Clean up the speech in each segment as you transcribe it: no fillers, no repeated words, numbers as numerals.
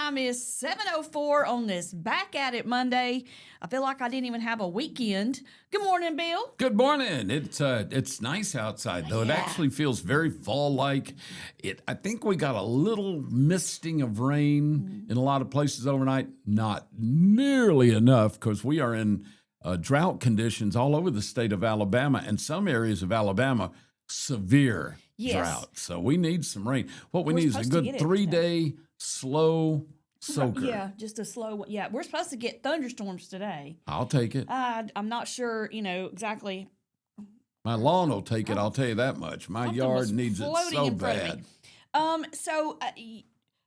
time is 7:04 on this Back at It Monday. I feel like I didn't even have a weekend. Good morning, Bill. Good morning. It's nice outside though. It actually feels very fall-like. I think we got a little misting of rain in a lot of places overnight. Not nearly enough because we are in drought conditions all over the state of Alabama, and some areas of Alabama severe drought. So we need some rain. What we need is a good 3-day slow soaker. Yeah, just a slow one. Yeah, we're supposed to get thunderstorms today. I'll take it. I'm not sure, exactly. My lawn will take it, I'll tell you that much. My yard needs it so bad.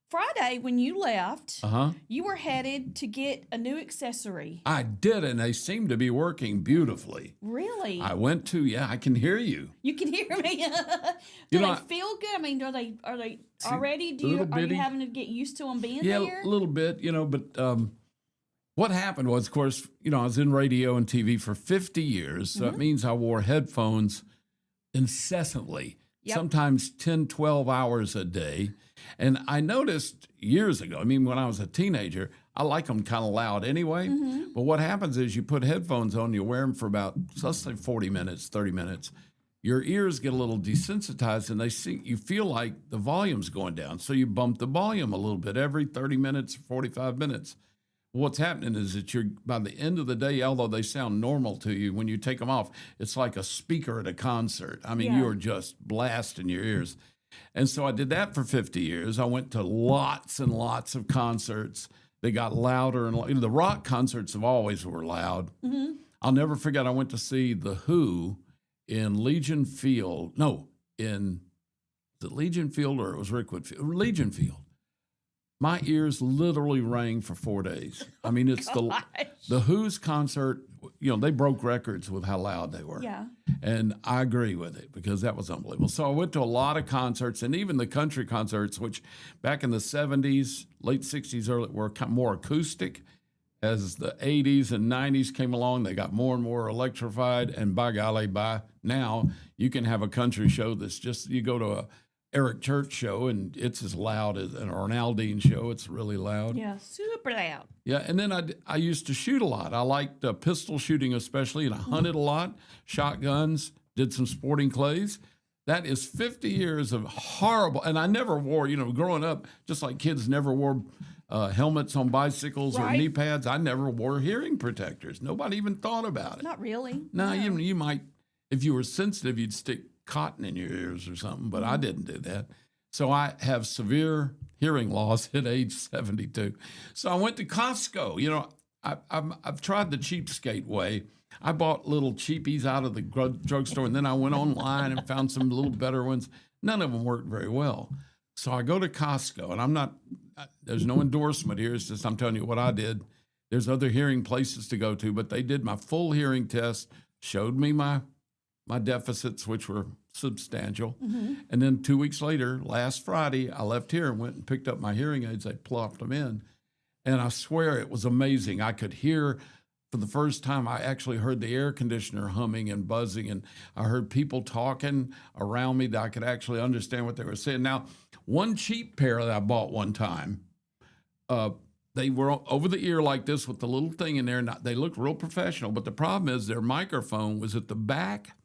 Friday, when you left, you were headed to get a new accessory. I did, and they seem to be working beautifully. Really? I went to, I can hear you. You can hear me. Do they feel good? I mean, are they already? Are you having to get used to them being there? Yeah, a little bit, but what happened was, of course, I was in radio and TV for 50 years, so it means I wore headphones incessantly, sometimes 10, 12 hours a day. And I noticed years ago, when I was a teenager, I like them kind of loud anyway. But what happens is you put headphones on, you wear them for about, let's say 40 minutes, 30 minutes. Your ears get a little desensitized and you feel like the volume's going down. So you bump the volume a little bit every 30 minutes, 45 minutes. What's happening is that by the end of the day, although they sound normal to you, when you take them off, it's like a speaker at a concert. You are just blasting your ears. And so I did that for 50 years. I went to lots and lots of concerts. They got louder and the rock concerts have always were loud. I'll never forget, I went to see The Who in Legion Field. No, in the Legion Field, or it was Rickwood Field? Legion Field. My ears literally rang for 4 days. It's the Who's concert. They broke records with how loud they were. Yeah. And I agree with it because that was unbelievable. So I went to a lot of concerts, and even the country concerts, which back in the 70s, late 60s, early, were kind of more acoustic. As the 80s and 90s came along, they got more and more electrified. And by golly, by now, you can have a country show that's just, you go to a Eric Church show, and it's as loud as an Aldine show. It's really loud. Yeah, super loud. Yeah, and then I used to shoot a lot. I liked pistol shooting especially, and I hunted a lot, shotguns, did some sporting clays. That is 50 years of horrible, and I never wore, growing up, just like kids never wore helmets on bicycles or knee pads, I never wore hearing protectors. Nobody even thought about it. Not really. No. You might, if you were sensitive, you'd stick cotton in your ears or something, but I didn't do that. So I have severe hearing loss at age 72. So I went to Costco. I've tried the cheapskate way. I bought little cheapies out of the drugstore, and then I went online and found some little better ones. None of them worked very well. So I go to Costco, and there's no endorsement here. It's just I'm telling you what I did. There's other hearing places to go to, but they did my full hearing test, showed me my deficits, which were substantial. And then 2 weeks later, last Friday, I left here and went and picked up my hearing aids. I plopped them in. And I swear it was amazing. I could hear, for the first time, I actually heard the air conditioner humming and buzzing. And I heard people talking around me that I could actually understand what they were saying. Now, one cheap pair that I bought one time, they were over the ear like this with the little thing in there. And they looked real professional. But the problem is their microphone was at the back.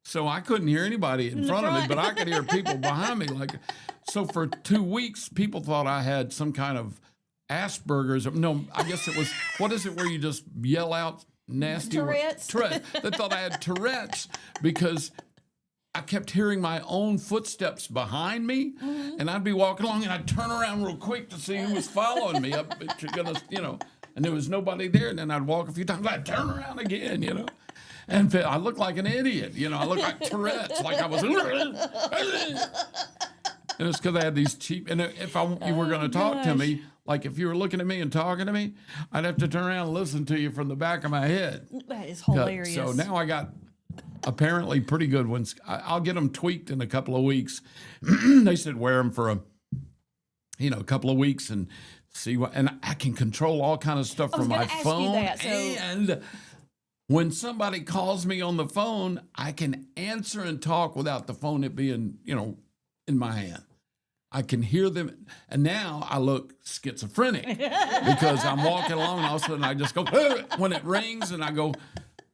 So I couldn't hear anybody in front of me, but I could hear people behind me. So for 2 weeks, people thought I had some kind of Asperger's. No, I guess it was, what is it where you just yell out nasty Tourette's. Tourette's. They thought I had Tourette's because I kept hearing my own footsteps behind me, and I'd be walking along, and I'd turn around real quick to see who was following me. And there was nobody there, and then I'd walk a few times. I'd turn around again, And I looked like an idiot, I looked like Tourette's, like I was. And it's because I had these cheap. And if you were going to talk to me, like if you were looking at me and talking to me, I'd have to turn around and listen to you from the back of my head. That is hilarious. So now I got apparently pretty good ones. I'll get them tweaked in a couple of weeks. They said wear them for a couple of weeks and see what. And I can control all kind of stuff from my phone. And when somebody calls me on the phone, I can answer and talk without the phone being, in my hand. I can hear them, and now I look schizophrenic because I'm walking along, and all of a sudden I just go, when it rings, and I go,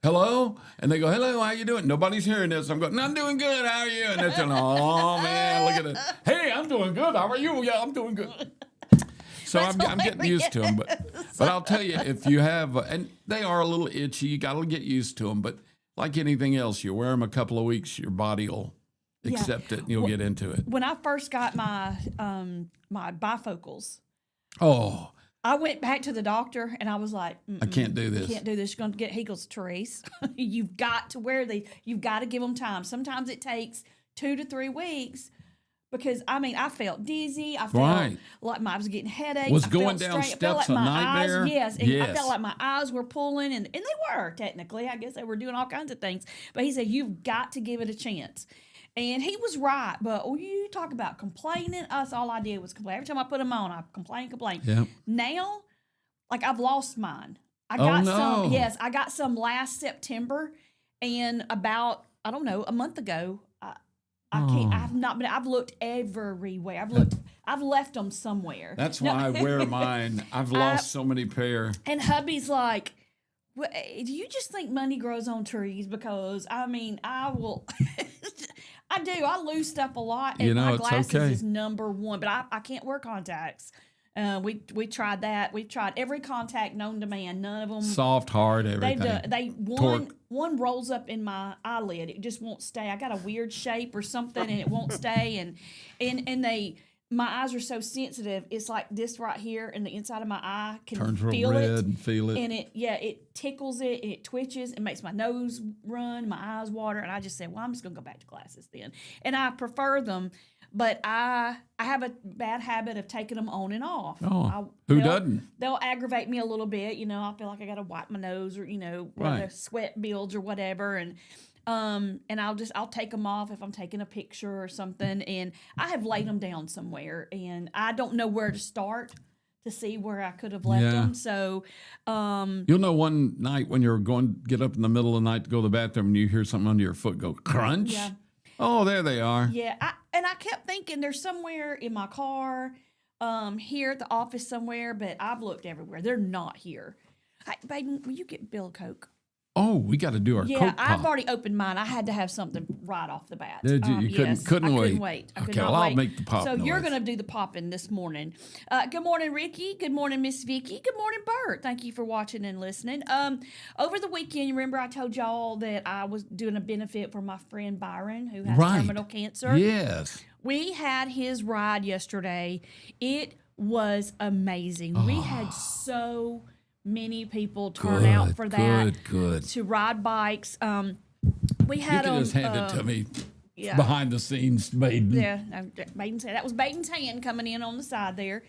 hello? And they go, hello, how you doing? Nobody's hearing this. I'm going, I'm doing good, how are you? And they're saying, oh, man, look at it. Hey, I'm doing good, how are you? Yeah, I'm doing good. So I'm getting used to them. But I'll tell you, if you have, and they are a little itchy, you got to get used to them. But like anything else, you wear them a couple of weeks, your body will accept it, and you'll get into it. When I first got my my bifocals, I went back to the doctor and I was like, I can't do this. Can't do this. You're going to get, he goes, Therese, you've got to wear these. You've got to give them time. Sometimes it takes 2 to 3 weeks. Because, I mean, I felt dizzy. I felt like I was getting headaches. Was going down steps a nightmare? Yes. I felt like my eyes were pulling, and they were, technically. I guess they were doing all kinds of things. But he said, you've got to give it a chance. And he was right. But you talk about complaining. That's all I did was complain. Every time I put them on, I complain. Yep. Now, like, I've lost mine. I got some last September. And about, I don't know, a month ago, I can't. I've looked everywhere. I've left them somewhere. That's why I wear mine. I've lost so many pair. And hubby's like, well, do you just think money grows on trees? Because, I mean, I will. I do. I lose stuff a lot. And my glasses is number one. But I can't wear contacts. We tried that. We've tried every contact known to man. None of them. Soft, hard, everything. One rolls up in my eyelid. It just won't stay. I got a weird shape or something, and it won't stay. And my eyes are so sensitive. It's like this right here, and the inside of my eye can turns feel red it. And feel it. And it tickles it, and it twitches. It makes my nose run, my eyes water. And I just said, well, I'm just gonna go back to glasses then. And I prefer them. But I have a bad habit of taking them on and off. Oh, who doesn't? They'll aggravate me a little bit. You know, I feel like I got to wipe my nose or, where the sweat builds or whatever. And I'll take them off if I'm taking a picture or something. And I have laid them down somewhere, and I don't know where to start to see where I could have left them. So, you'll know one night when you're going to get up in the middle of the night to go to the bathroom and you hear something under your foot go crunch. Yeah. Oh, there they are. Yeah, I kept thinking there's somewhere in my car, here at the office somewhere, but I've looked everywhere. They're not here. Hey, Baden, will you get Bill a Coke? Oh, we got to do our Coke pop. I've already opened mine. I had to have something right off the bat. Did you? You couldn't wait. I could okay, not well, wait. I'll make the pop So noise. you're going to do the popping this morning. Good morning, Ricky. Good morning, Miss Vicky. Good morning, Bert. Thank you for watching and listening. Over the weekend, you remember I told y'all that I was doing a benefit for my friend Byron, who has terminal cancer? Yes. We had his ride yesterday. It was amazing. We had so many people turn out for that. Good. To ride bikes. We had you can just hand it to me. Yeah. Behind the scenes, Baden. Yeah, Baden's hand. That was Baden's hand coming in on the side there.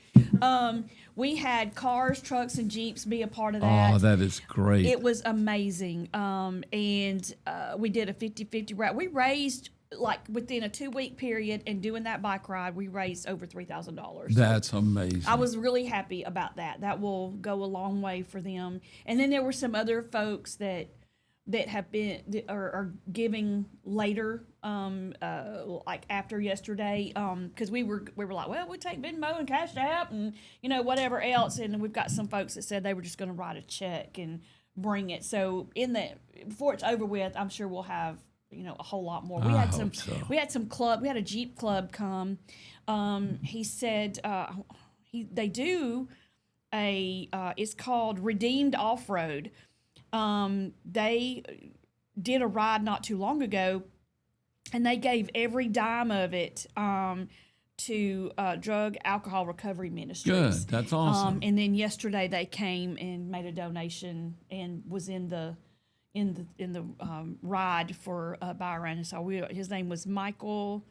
We had cars, trucks, and Jeeps be a part of that. Oh, that is great. It was amazing. And we did a 50-50 ride. We raised, like, within a 2-week period and doing that bike ride, we raised over $3,000. That's amazing. I was really happy about that. That will go a long way for them. And then there were some other folks that have been are giving later, like after yesterday, because we were like, well, we take Venmo and Cash App and whatever else, and we've got some folks that said they were just going to write a check and bring it. So before it's over with, I'm sure we'll have a whole lot more. We had a Jeep club come. He said they do it's called Redeemed Off-Road. They did a ride not too long ago, and they gave every dime of it to Drug Alcohol Recovery Ministries. Good, that's awesome. And then yesterday they came and made a donation and was in the ride for Byron. So his name was Michael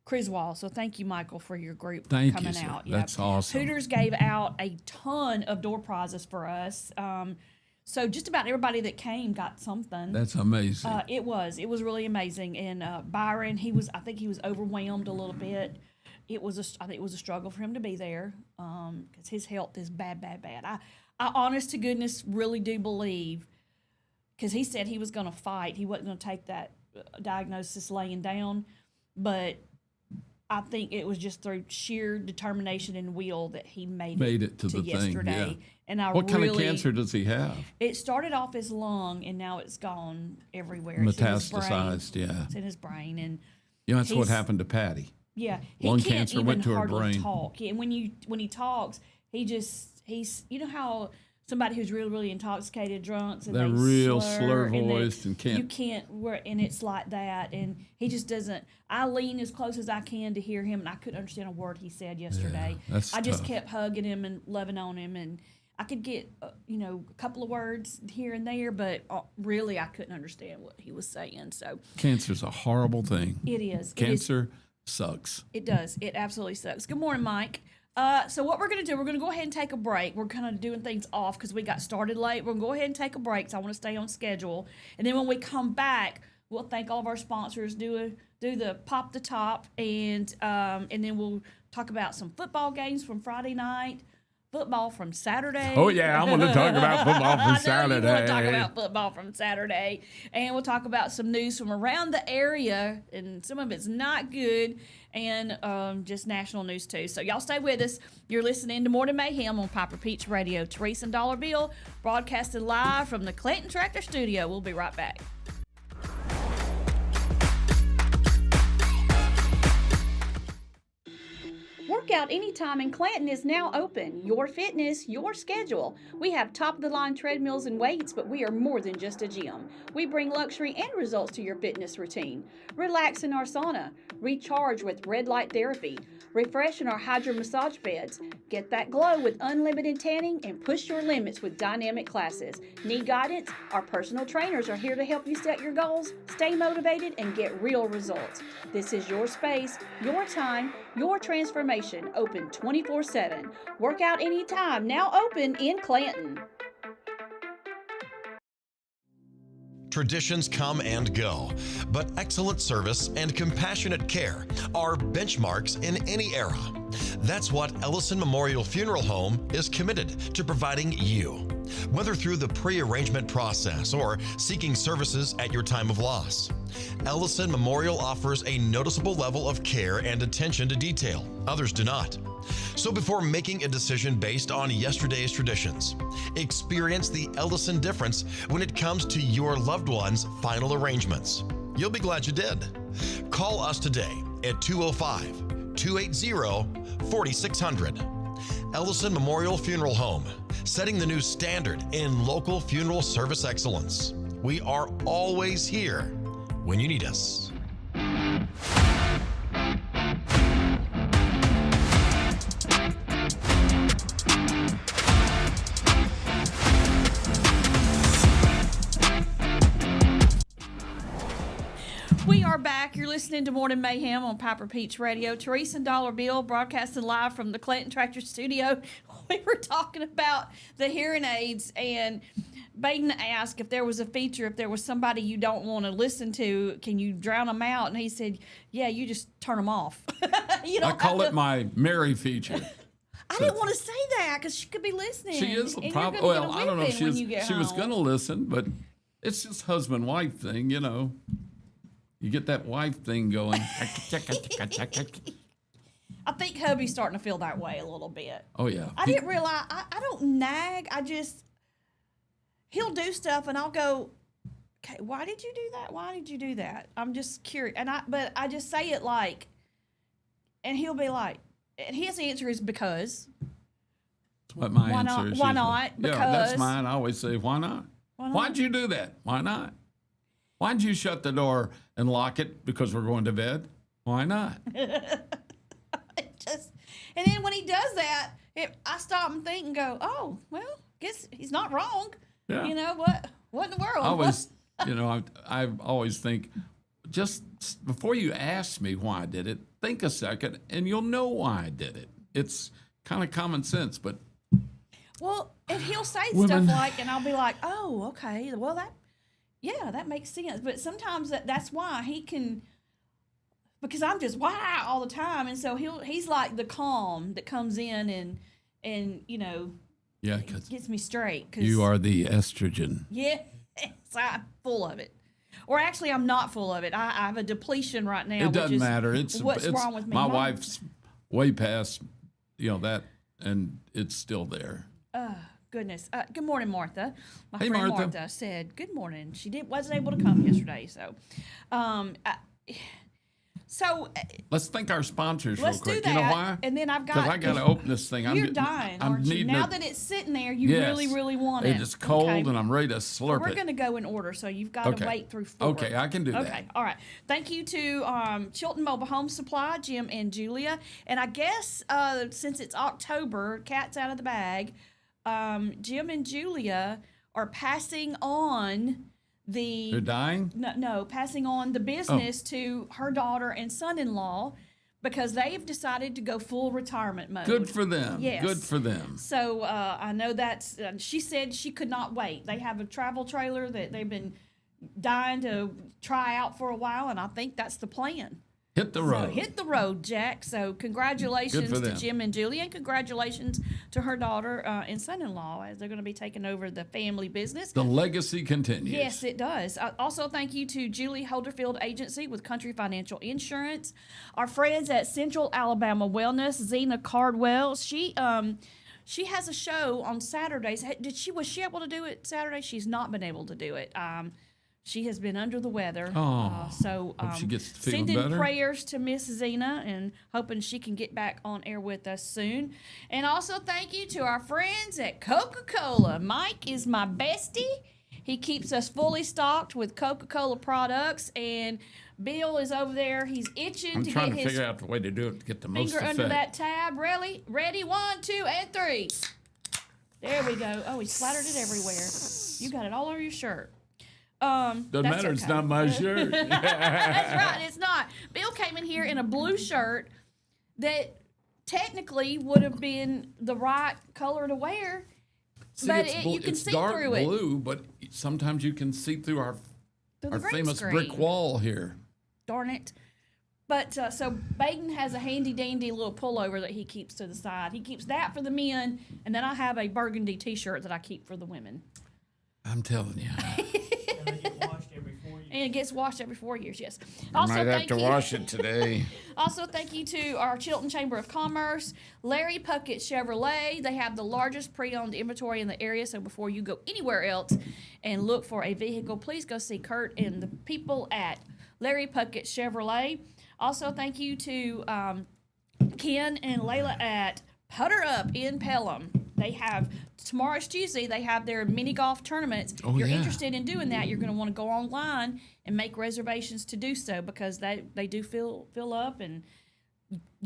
Criswell. So thank you, Michael, for your group coming out. That's awesome. Hooters gave out a ton of door prizes for us. So just about everybody that came got something. That's amazing. It was really amazing. And Byron, I think he was overwhelmed a little bit. I think it was a struggle for him to be there because his health is bad. I honest to goodness really do believe, because he said he was going to fight. He wasn't going to take that diagnosis laying down. But I think it was just through sheer determination and will that he made it to the yesterday. thing. Yeah. And I What kind of cancer does he have? It started off his lung, and now it's gone everywhere. Metastasized, yeah. It's in his brain, and that's what happened to Patty. Yeah, lung cancer went to her brain. Talk. Yeah, and when he talks, he's you know how somebody who's really, really intoxicated, drunks, and they're they real slur voiced and can't. You can't, and it's like that, and he just doesn't. I lean as close as I can to hear him, and I couldn't understand a word he said yesterday. Yeah, that's I just tough. kept hugging him and loving on him, and I could get a couple of words here and there, but really I couldn't understand what he was saying. So cancer's a horrible thing. It is. Cancer sucks. It does. It absolutely sucks. Good morning, Mike. So what we're going to do, we're going to go ahead and take a break. We're kind of doing things off because we got started late. We're going to go ahead and take a break, so I want to stay on schedule. And then when we come back, we'll thank all of our sponsors, do the pop the top, and then we'll talk about some football games from Friday night, football from Saturday. Oh, yeah, I want to talk about football from Saturday. I know you want to talk about football from Saturday. And we'll talk about some news from around the area, and some of it's not good, and just national news, too. So y'all stay with us. You're listening to Morning Mayhem on Piper Peach Radio. Teresa and Dollar Bill broadcasting live from the Clayton Tractor Studio. We'll be right back. Workout Anytime in Clanton is now open. Your fitness, your schedule. We have top-of-the-line treadmills and weights, but we are more than just a gym. We bring luxury and results to your fitness routine. Relax in our sauna. Recharge with red light therapy. Refresh in our hydro massage beds. Get that glow with unlimited tanning and push your limits with dynamic classes. Need guidance? Our personal trainers are here to help you set your goals, stay motivated, and get real results. This is your space, your time, your transformation. Open 24/7. Workout Anytime, now open in Clanton. Traditions come and go, but excellent service and compassionate care are benchmarks in any era. That's what Ellison Memorial Funeral Home is committed to providing you. Whether through the pre-arrangement process or seeking services at your time of loss, Ellison Memorial offers a noticeable level of care and attention to detail. Others do not. So before making a decision based on yesterday's traditions, experience the Ellison difference when it comes to your loved one's final arrangements. You'll be glad you did. Call us today at 205-280-4600. Ellison Memorial Funeral Home, setting the new standard in local funeral service excellence. We are always here when you need us. We are back. You're listening to Morning Mayhem on Piper Peach Radio. Teresa and Dollar Bill broadcasting live from the Clayton Tractor Studio. We were talking about the hearing aids, and Baden asked if there was a feature, if there was somebody you don't want to listen to, can you drown them out? And he said, yeah, you just turn them off. I call it my Mary feature. I didn't want to say that because she could be listening. She is probably. Well, I don't know if she was going to listen, but it's just husband-wife thing, you know. You get that wife thing going. I think hubby's starting to feel that way a little bit. Oh, yeah. I didn't realize. I don't nag. He'll do stuff, and I'll go, okay, why did you do that? Why did you do that? I'm just curious. But I just say it like, and he'll be like, and his answer is because. That's what my answer is. Why not? Because. Yeah, that's mine. I always say, why not? Why'd you do that? Why not? Why'd you shut the door and lock it because we're going to bed? Why not? And then when he does that, I stop and think and go, oh, well, guess he's not wrong. Yeah. You know, what in the world? I always think, just before you ask me why I did it, think a second and you'll know why I did it. It's kind of common sense, but. Well, and he'll say stuff like, and I'll be like, oh, okay, well, that makes sense. But sometimes that's why he can, because I'm just wow all the time, and so he's like the calm that comes in and yeah, 'cause gets me straight. 'Cause you are the estrogen. Yeah, I'm full of it. Or actually, I'm not full of it. I have a depletion right now. It doesn't matter. What's wrong with me? My wife's way past, that, and it's still there. Goodness. Good morning, Martha. My Hey, friend Martha. Martha said good morning. She wasn't able to come yesterday, so. Let's thank our sponsors Let's real quick. do that. You know why? And then I've got. Because I got to open this thing. You're dying, aren't you? Now that it's sitting there, you really, really want it. It is cold, Okay. and I'm ready to slurp We're it. going to go in order, so you've got to wait through 4. Okay, I can do that. Okay, all right. Thank you to Chilton Mobile Home Supply, Jim and Julia. And I guess since it's October, cat's out of the bag, Jim and Julia are passing on They're dying? no, passing on the business to her daughter and son-in-law because they've decided to go full retirement mode. Good for them. Yes. Good for them. So I know that's. She said she could not wait. They have a travel trailer that they've been dying to try out for a while, and I think that's the plan. Hit the road. So hit the road, Jack. So congratulations Good for to them. Jim and Julie, and congratulations to her daughter and son-in-law as they're going to be taking over the family business. The legacy continues. Yes, it does. Also, thank you to Julie Holderfield Agency with Country Financial Insurance. Our friends at Central Alabama Wellness, Zena Cardwell. She has a show on Saturdays. Was she able to do it Saturday? She's not been able to do it. She has been under the weather. So hope she gets feeling sending better. prayers to Miss Zena and hoping she can get back on air with us soon. And also thank you to our friends at Coca-Cola. Mike is my bestie. He keeps us fully stocked with Coca-Cola products. And Bill is over there. He's itching I'm to trying get to his figure out the way to do it to get the most finger effect. under that tab. Ready? 1, 2, and 3. There we go. Oh, he splattered it everywhere. You got it all over your shirt. Doesn't that's matter. It's okay. not my shirt. That's right. It's not. Bill came in here in a blue shirt that technically would have been the right color to wear, but you can see dark through it. blue, but sometimes you can see through our Through the green famous screen. brick wall here. Darn it. But so Baden has a handy dandy little pullover that he keeps to the side. He keeps that for the men, and then I have a burgundy T-shirt that I keep for the women. I'm telling you. And they get washed every 4 years. And it gets washed every 4 years, yes. I might have to wash it today. Also, thank you to our Chilton Chamber of Commerce, Larry Puckett Chevrolet. They have the largest pre-owned inventory in the area, so before you go anywhere else and look for a vehicle, please go see Kurt and the people at Larry Puckett Chevrolet. Also, thank you to Ken and Layla at Putter Up in Pelham. They have, tomorrow's Tuesday, they have their mini golf tournaments. If you're interested in doing that, you're going to want to go online and make reservations to do so because they do fill up and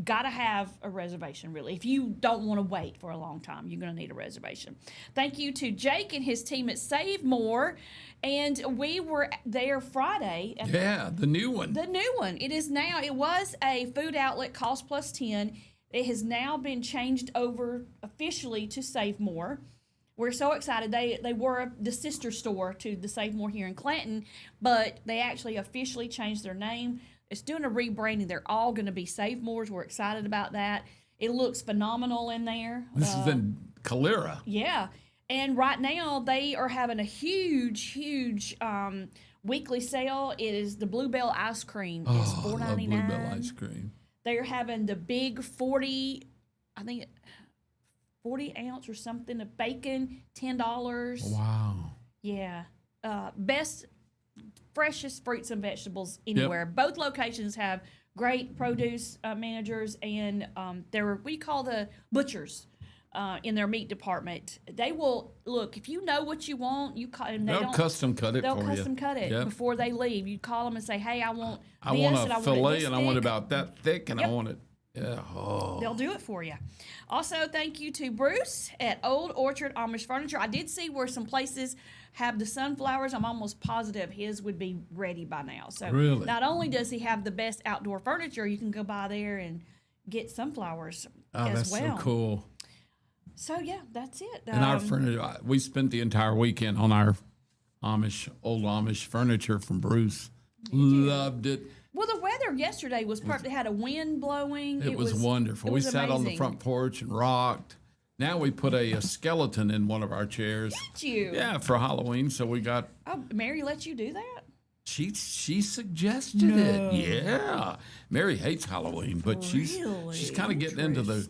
got to have a reservation, really. If you don't want to wait for a long time, you're going to need a reservation. Thank you to Jake and his team at Save More. And we were there Friday. Yeah, the new one. The new one. It was a food outlet, cost plus 10. It has now been changed over officially to Save More. We're so excited. They were the sister store to the Save More here in Clanton, but they actually officially changed their name. It's doing a rebranding. They're all going to be Save Mores. We're excited about that. It looks phenomenal in there. This is in Calera. Yeah. And right now they are having a huge weekly sale. It is the Bluebell ice cream. It's I love $4.99. Bluebell ice cream. They're having the big 40 ounce or something of bacon, $10. Wow. Yeah. Best, freshest fruits and vegetables anywhere. Yep. Both locations have great produce managers and they're, what do you call the butchers in their meat department. They will, look, if you know what you want, you call and they'll custom cut it for you. They'll custom cut it before they leave. You call them and say, hey, I want a fillet and I want it about that thick and I want it. Yeah. Oh. They'll do it for you. Also, thank you to Bruce at Old Orchard Amish Furniture. I did see where some places have the sunflowers. I'm almost positive his would be ready by now. So really? Not only does he have the best outdoor furniture, you can go by there and get sunflowers as well. That's so cool. So, yeah, that's it. And our furniture, we spent the entire weekend on our old Amish furniture from Bruce. Loved it. Well, the weather yesterday was perfect. It had a wind blowing. It was wonderful. We sat on the front porch and rocked. Now we put a skeleton in one of our chairs. Did you? Yeah, for Halloween. So we got. Oh, Mary let you do that? She suggested it. Yeah. Mary hates Halloween, but she's kind of getting into the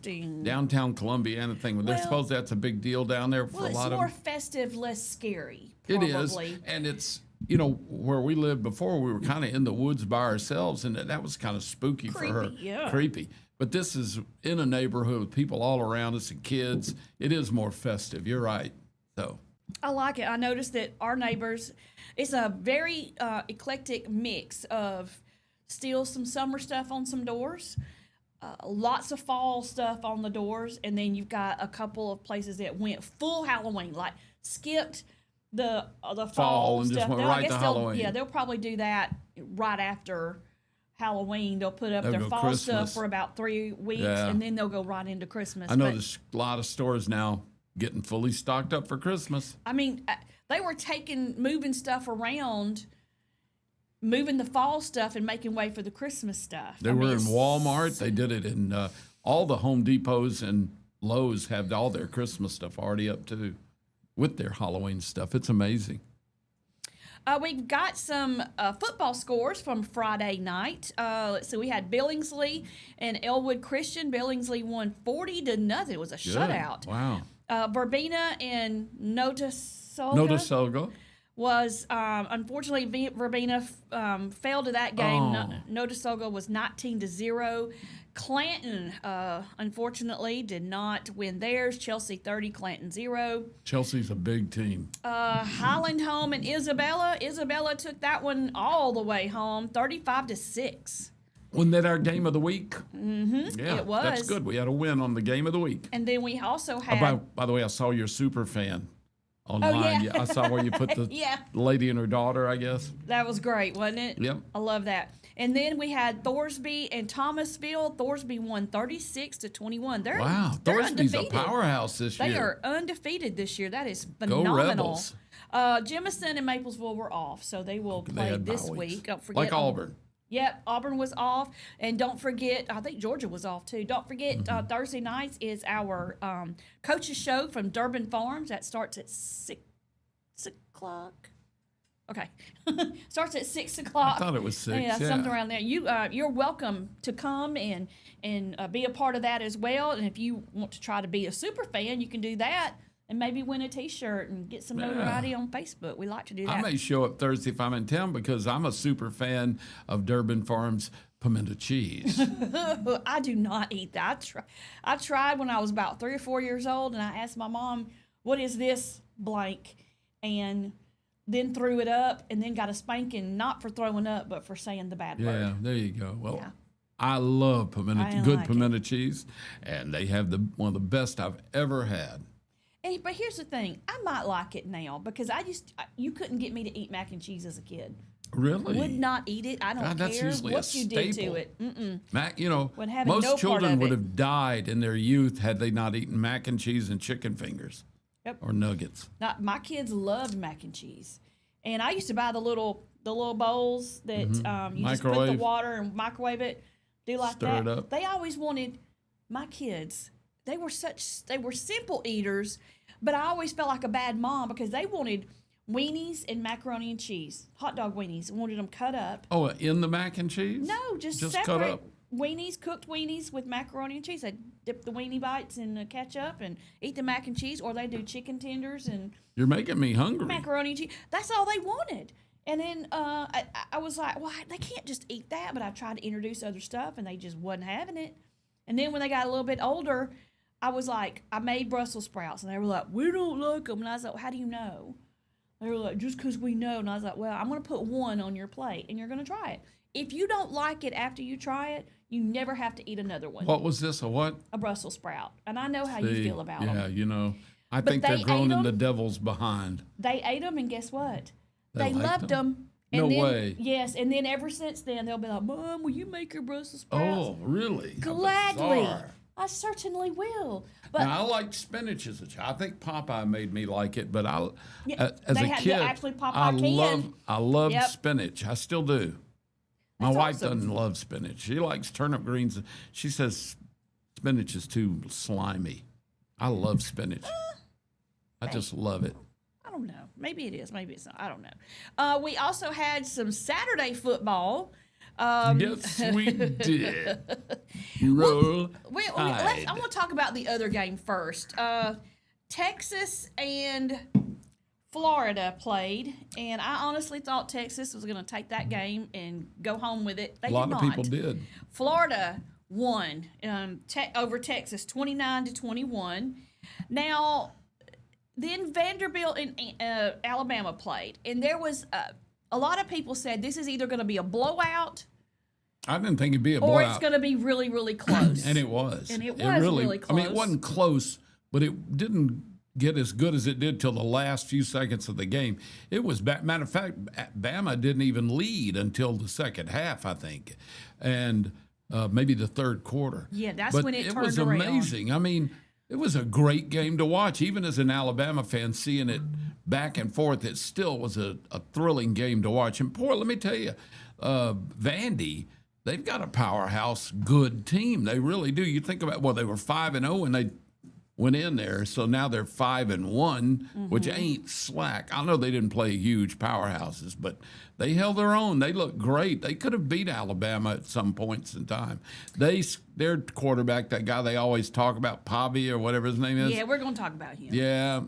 downtown Columbiana thing. I suppose that's a big deal down there for a lot it's of more festive, less scary. It Probably. is, and it's where we lived before. We were kind of in the woods by ourselves, and that was kind of spooky for her. Yeah. Creepy. But this is in a neighborhood with people all around us and kids. It is more festive. You're right. So I like it. I noticed that our neighbors, it's a very eclectic mix of still some summer stuff on some doors, lots of fall stuff on the doors, and then you've got a couple of places that went full Halloween, like skipped the fall and stuff. just went I right guess to they'll- Halloween. Yeah, they'll probably do that right after Halloween. They'll put up They'll their go fall Christmas. stuff for about 3 weeks, Yeah. and then they'll go right into Christmas. I know But- there's a lot of stores now getting fully stocked up for Christmas. I mean, they were moving stuff around, moving the fall stuff and making way for the Christmas stuff. They I were mean, in it's- Walmart. They did it in all the Home Depots and Lowe's have all their Christmas stuff already up too, with their Halloween stuff. It's amazing. We've got some football scores from Friday night. Let's see, we had Billingsley and Elwood Christian. Billingsley won 40-0. It was a Good. shutout. Wow. Verbena and Notasulga Notasulga. was, unfortunately, Verbena failed to that game. Oh. Notasulga was 19-0. Clanton, unfortunately, did not win theirs. Chelsea 30, Clanton 0. Chelsea's a big team. Highland Home and Isabella. Isabella took that one all the way home, 35-6. Wasn't that our game of the week? Mm-hmm. Yeah, It was. that's good. We had a win on the game of the week. And then we also Oh, had. by the way, I saw your super fan online. yeah. I saw where you put the Yeah. lady and her daughter, I guess. That was great, wasn't it? Yep. I love that. And then we had Thorsby and Thomasville. Thorsby won 36-21. They're Thorsby's a undefeated. powerhouse this year. They are undefeated this year. That is Go phenomenal. Rebels. Jemison and Maplesville were off, so they will They play had bye this weeks. week. Don't forget Like Auburn. Yep, Auburn was off, and don't forget, I think Georgia was off too. Don't forget, Mm-hmm. Thursday nights is our coaches show from Durbin Farms. That starts at 6 o'clock. Okay, starts at 6 o'clock. I thought it was 6. Yeah, something around there. You're welcome to come and be a part of that as well. And if you want to try to be a super fan, you can do that and maybe win a T-shirt and get some notoriety on Facebook. We like to do that. I may show up Thursday if I'm in town because I'm a super fan of Durbin Farms pimento cheese. I do not eat that. I tried when I was about 3 or 4 years old, and I asked my mom, "What is this blank?" and then threw it up, and then got a spanking, not for throwing up, but for saying the bad Yeah, word. there you go. Well, Yeah. I love I good like it. pimento cheese, and they have one of the best I've ever had. But here's the thing: I might like it now because you couldn't get me to eat mac and cheese as a kid. Really? Would not eat it. I don't God, that's care usually what a you did to staple. it. Mm-mm. Mac, Wouldn't have it, no most part children of would it. have died in their youth had they not eaten mac and cheese and chicken fingers. Yep. Or nuggets. My kids loved mac and cheese, and I used to buy the little bowls that you just put the Microwave. water and microwave it, do like Stir that. it up. They always wanted my kids. They were simple eaters, but I always felt like a bad mom because they wanted weenies and macaroni and cheese, hot dog weenies, wanted them cut up. Oh, in the mac and cheese? No, just cut separate up. weenies, cooked weenies with macaroni and cheese. They dip the weenie bites in the ketchup and eat the mac and cheese, or they do chicken tenders and You're making me hungry. macaroni and cheese. That's all they wanted. And then I was like, well, they can't just eat that. But I tried to introduce other stuff, and they just wasn't having it. And then when they got a little bit older, I was like, I made Brussels sprouts, and they were like, we don't like them. And I was like, how do you know? They were like, just because we know. And I was like, well, I'm going to put one on your plate, and you're going to try it. If you don't like it after you try it, you never have to eat another one. What was this? A what? A Brussels sprout. And I know how you See, feel about yeah, them. I think they they're grown ate in the 'em. devil's behind. They ate them, and guess what? They liked loved 'em? them. No And then, way. Yes, and then ever since then, they'll be like, Mom, will you make your Brussels sprouts? Oh, really? How Gladly. bizarre. I certainly will. But Now, I liked spinach as a child. I think Popeye made me like it, but Yeah, as they a had the kid, actually Popeye I can. loved Yep. spinach. I still do. My That's wife awesome. doesn't love spinach. She likes turnip greens. She says spinach is too slimy. I love spinach. I just love it. I don't know. Maybe it is. Maybe it's not. I don't know. We also had some Saturday football. Yes, we did. Roll I want to talk about the other game first. Texas and Florida played, and I honestly thought Texas was going to take that game and go home with it. They A lot did of not. people did. Florida won over Texas 29-21. Now, then Vanderbilt and Alabama played, and there was a lot of people said this is either going to be a blowout I didn't think it'd be a or blowout. it's going to be really, really close. And it was. And it was really close. I mean, it wasn't close, but it didn't get as good as it did till the last few seconds of the game. It was, matter of fact, Bama didn't even lead until the second half, I think, and maybe the third quarter. Yeah, that's but when it turned was around. amazing. I mean, it was a great game to watch. Even as an Alabama fan, seeing it back and forth, it still was a thrilling game to watch. And boy, let me tell you, Vandy, they've got a powerhouse, good team. They really do. You think about, well, they were 5-0 when they went in there, so now they're 5-1, which ain't slack. I know they didn't play huge powerhouses, but they held their own. They looked great. They could have beat Alabama at some points in time. Their quarterback, that guy they always talk about, Pavia or whatever his name is. Yeah, we're going to talk about him. Yeah.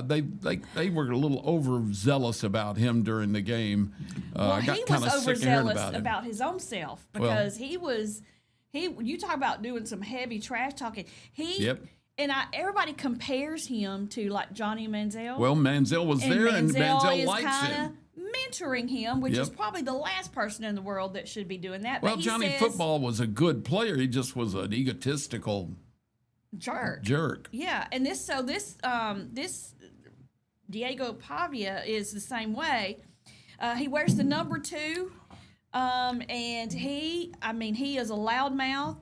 They were a little overzealous about him during the game. I got he kind was of sick of hearing overzealous about him. his own self because you talk about doing some heavy trash talking. Yep. And everybody compares him to like Johnny Manziel. Well, Manziel was there, and Manziel is likes kinda him. mentoring him, which Yep. is probably the last person in the world that should be doing that. Well, but he Johnny says, Football was a good player. He just was an egotistical jerk. Yeah, and this Diego Pavia is the same way. He wears the number 2, and he is a loudmouth.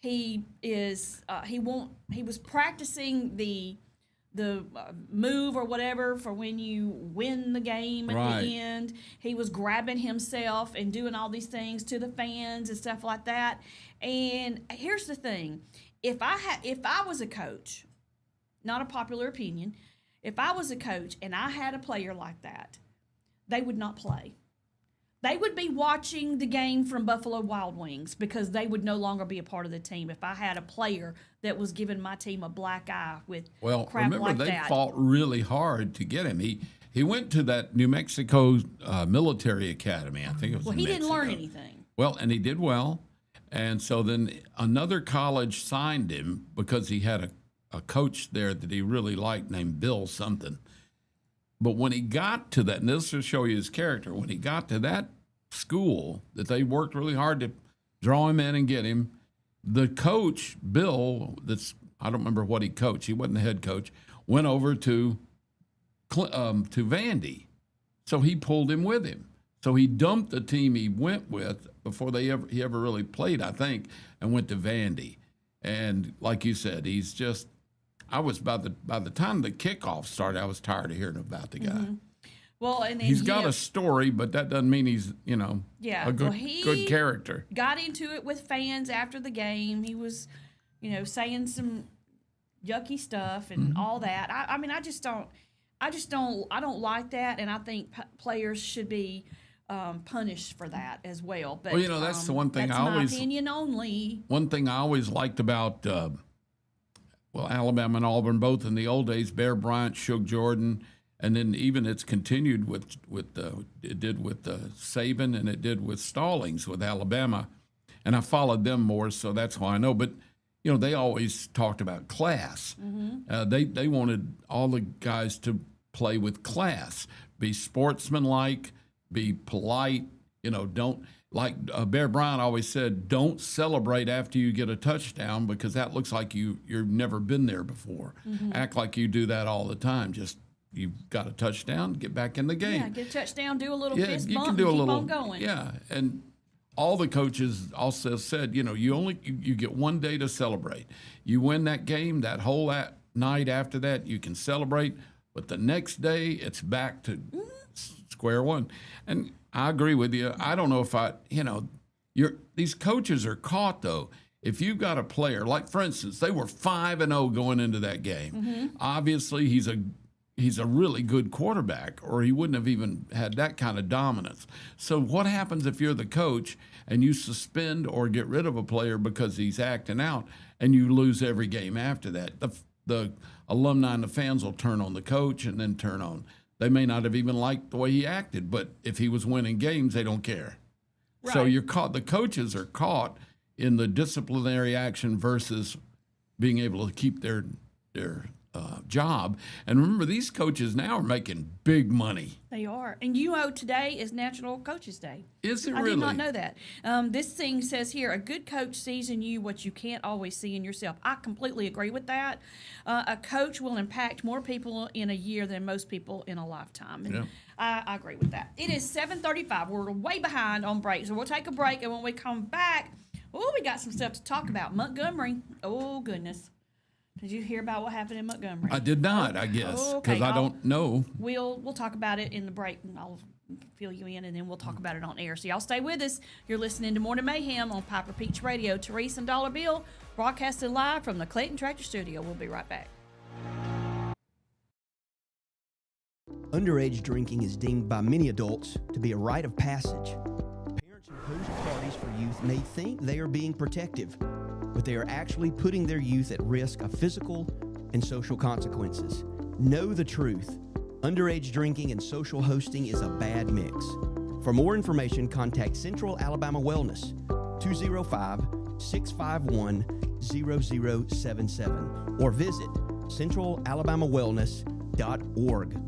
He was practicing the move or whatever for when you win the game at the end. He was grabbing himself and doing all these things to the fans and stuff like that. And here's the thing: if I was a coach, not a popular opinion, if I was a coach and I had a player like that, they would not play. They would be watching the game from Buffalo Wild Wings because they would no longer be a part of the team if I had a player that was giving my team a black eye with crap remember, like they that. fought really hard to get him. He went to that New Mexico military academy. I think it was. Well, in he didn't Mexico. learn anything. Well, and he did well. And so then another college signed him because he had a coach there that he really liked named Bill something. But when he got to that, and this will show you his character, when he got to that school that they worked really hard to draw him in and get him, the coach, Bill, I don't remember what he coached, he wasn't the head coach, went over to Vandy. So he pulled him with him. So he dumped the team he went with before he ever really played, I think, and went to Vandy. And like you said, he's just, by the time the kickoff started, I was tired of hearing about the guy. Mm-hmm. Well, and then He's got a story, but that doesn't mean he's, Yeah, a well, good character. Got into it with fans after the game. He was, saying some yucky stuff and all that. I don't like that, and I think players should be punished for that as well. But Well, that's the one thing that's I my always opinion only. One thing I always liked about Alabama and Auburn, both in the old days, Bear Bryant, Shug Jordan, and then even it's continued it did with Saban and it did with Stallings with Alabama, and I followed them more, so that's why I know. But they always talked about class. They wanted all the guys to play with class, be sportsmanlike, be polite. Don't, like Bear Bryant always said, don't celebrate after you get a touchdown because that looks like you've never been there before. Act like you do that all the time. Just you've got a touchdown, get back in the game. Yeah, get a touchdown, do a little fist you bump, can do and a keep little, on going. Yeah, and all the coaches also said, you get one day to celebrate. You win that game, that whole night after that, you can celebrate, but the next day it's back to square one. And I agree with you. I don't know if these coaches are caught though. If you've got a player, like for instance, they were 5-0 going into that game. Obviously, he's a he's a really good quarterback, or he wouldn't have even had that kind of dominance. So what happens if you're the coach and you suspend or get rid of a player because he's acting out, and you lose every game after that? The alumni and the fans will turn on the coach and then turn on. They may not have even liked the way he acted, but if he was winning games, they don't care. Right. So you're caught. The coaches are caught in the disciplinary action versus being able to keep their job. And remember, these coaches now are making big money. They are. And today is National Coaches Day. Is it really? I did not know that. This thing says here, a good coach sees in you what you can't always see in yourself. I completely agree with that. A coach will impact more people in a year than most people in a lifetime. And I agree with that. It is 7:35. We're way behind on break, so we'll take a break. And when we come back, we got some stuff to talk about. Montgomery. Oh, goodness. Did you hear about what happened in Montgomery? I did not, I guess, because I don't know. We'll talk about it in the break, and I'll fill you in, and then we'll talk about it on air. So y'all stay with us. You're listening to Morning Mayhem on Piper Peach Radio. Therese and Dollar Bill broadcasting live from the Clayton Tractor Studio. We'll be right back. Underage drinking is deemed by many adults to be a rite of passage. Parents who host parties for youth may think they are being protective, but they are actually putting their youth at risk of physical and social consequences. Know the truth. Underage drinking and social hosting is a bad mix. For more information, contact Central Alabama Wellness, 205-651-0077, or visit centralalabamawellness.org.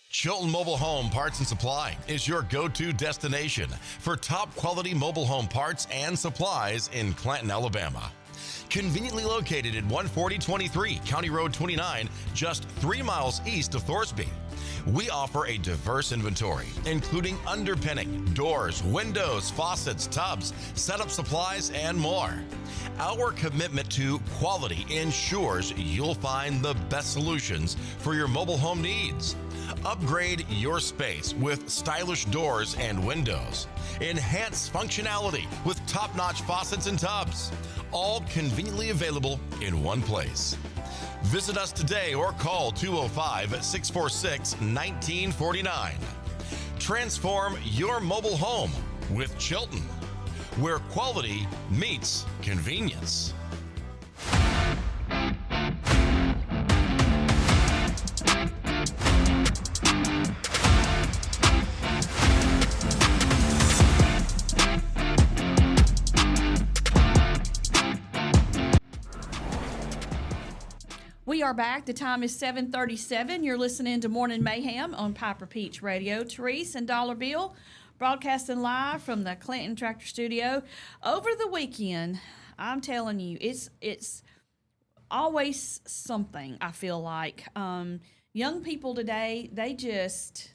Chilton Mobile Home Parts and Supply is your go-to destination for top quality mobile home parts and supplies in Clanton, Alabama. Conveniently located at 14023 County Road 29, just 3 miles east of Thorsby. We offer a diverse inventory, including underpinning, doors, windows, faucets, tubs, setup supplies, and more. Our commitment to quality ensures you'll find the best solutions for your mobile home needs. Upgrade your space with stylish doors and windows. Enhance functionality with top-notch faucets and tubs. All conveniently available in one place. Visit us today or call 205-646-1949. Transform your mobile home with Chilton, where quality meets convenience. We are back. The time is 7:37. You're listening to Morning Mayhem on Piper Peach Radio. Therese and Dollar Bill broadcasting live from the Clinton Tractor Studio. Over the weekend, I'm telling you, it's always something, I feel like. Young people today, they just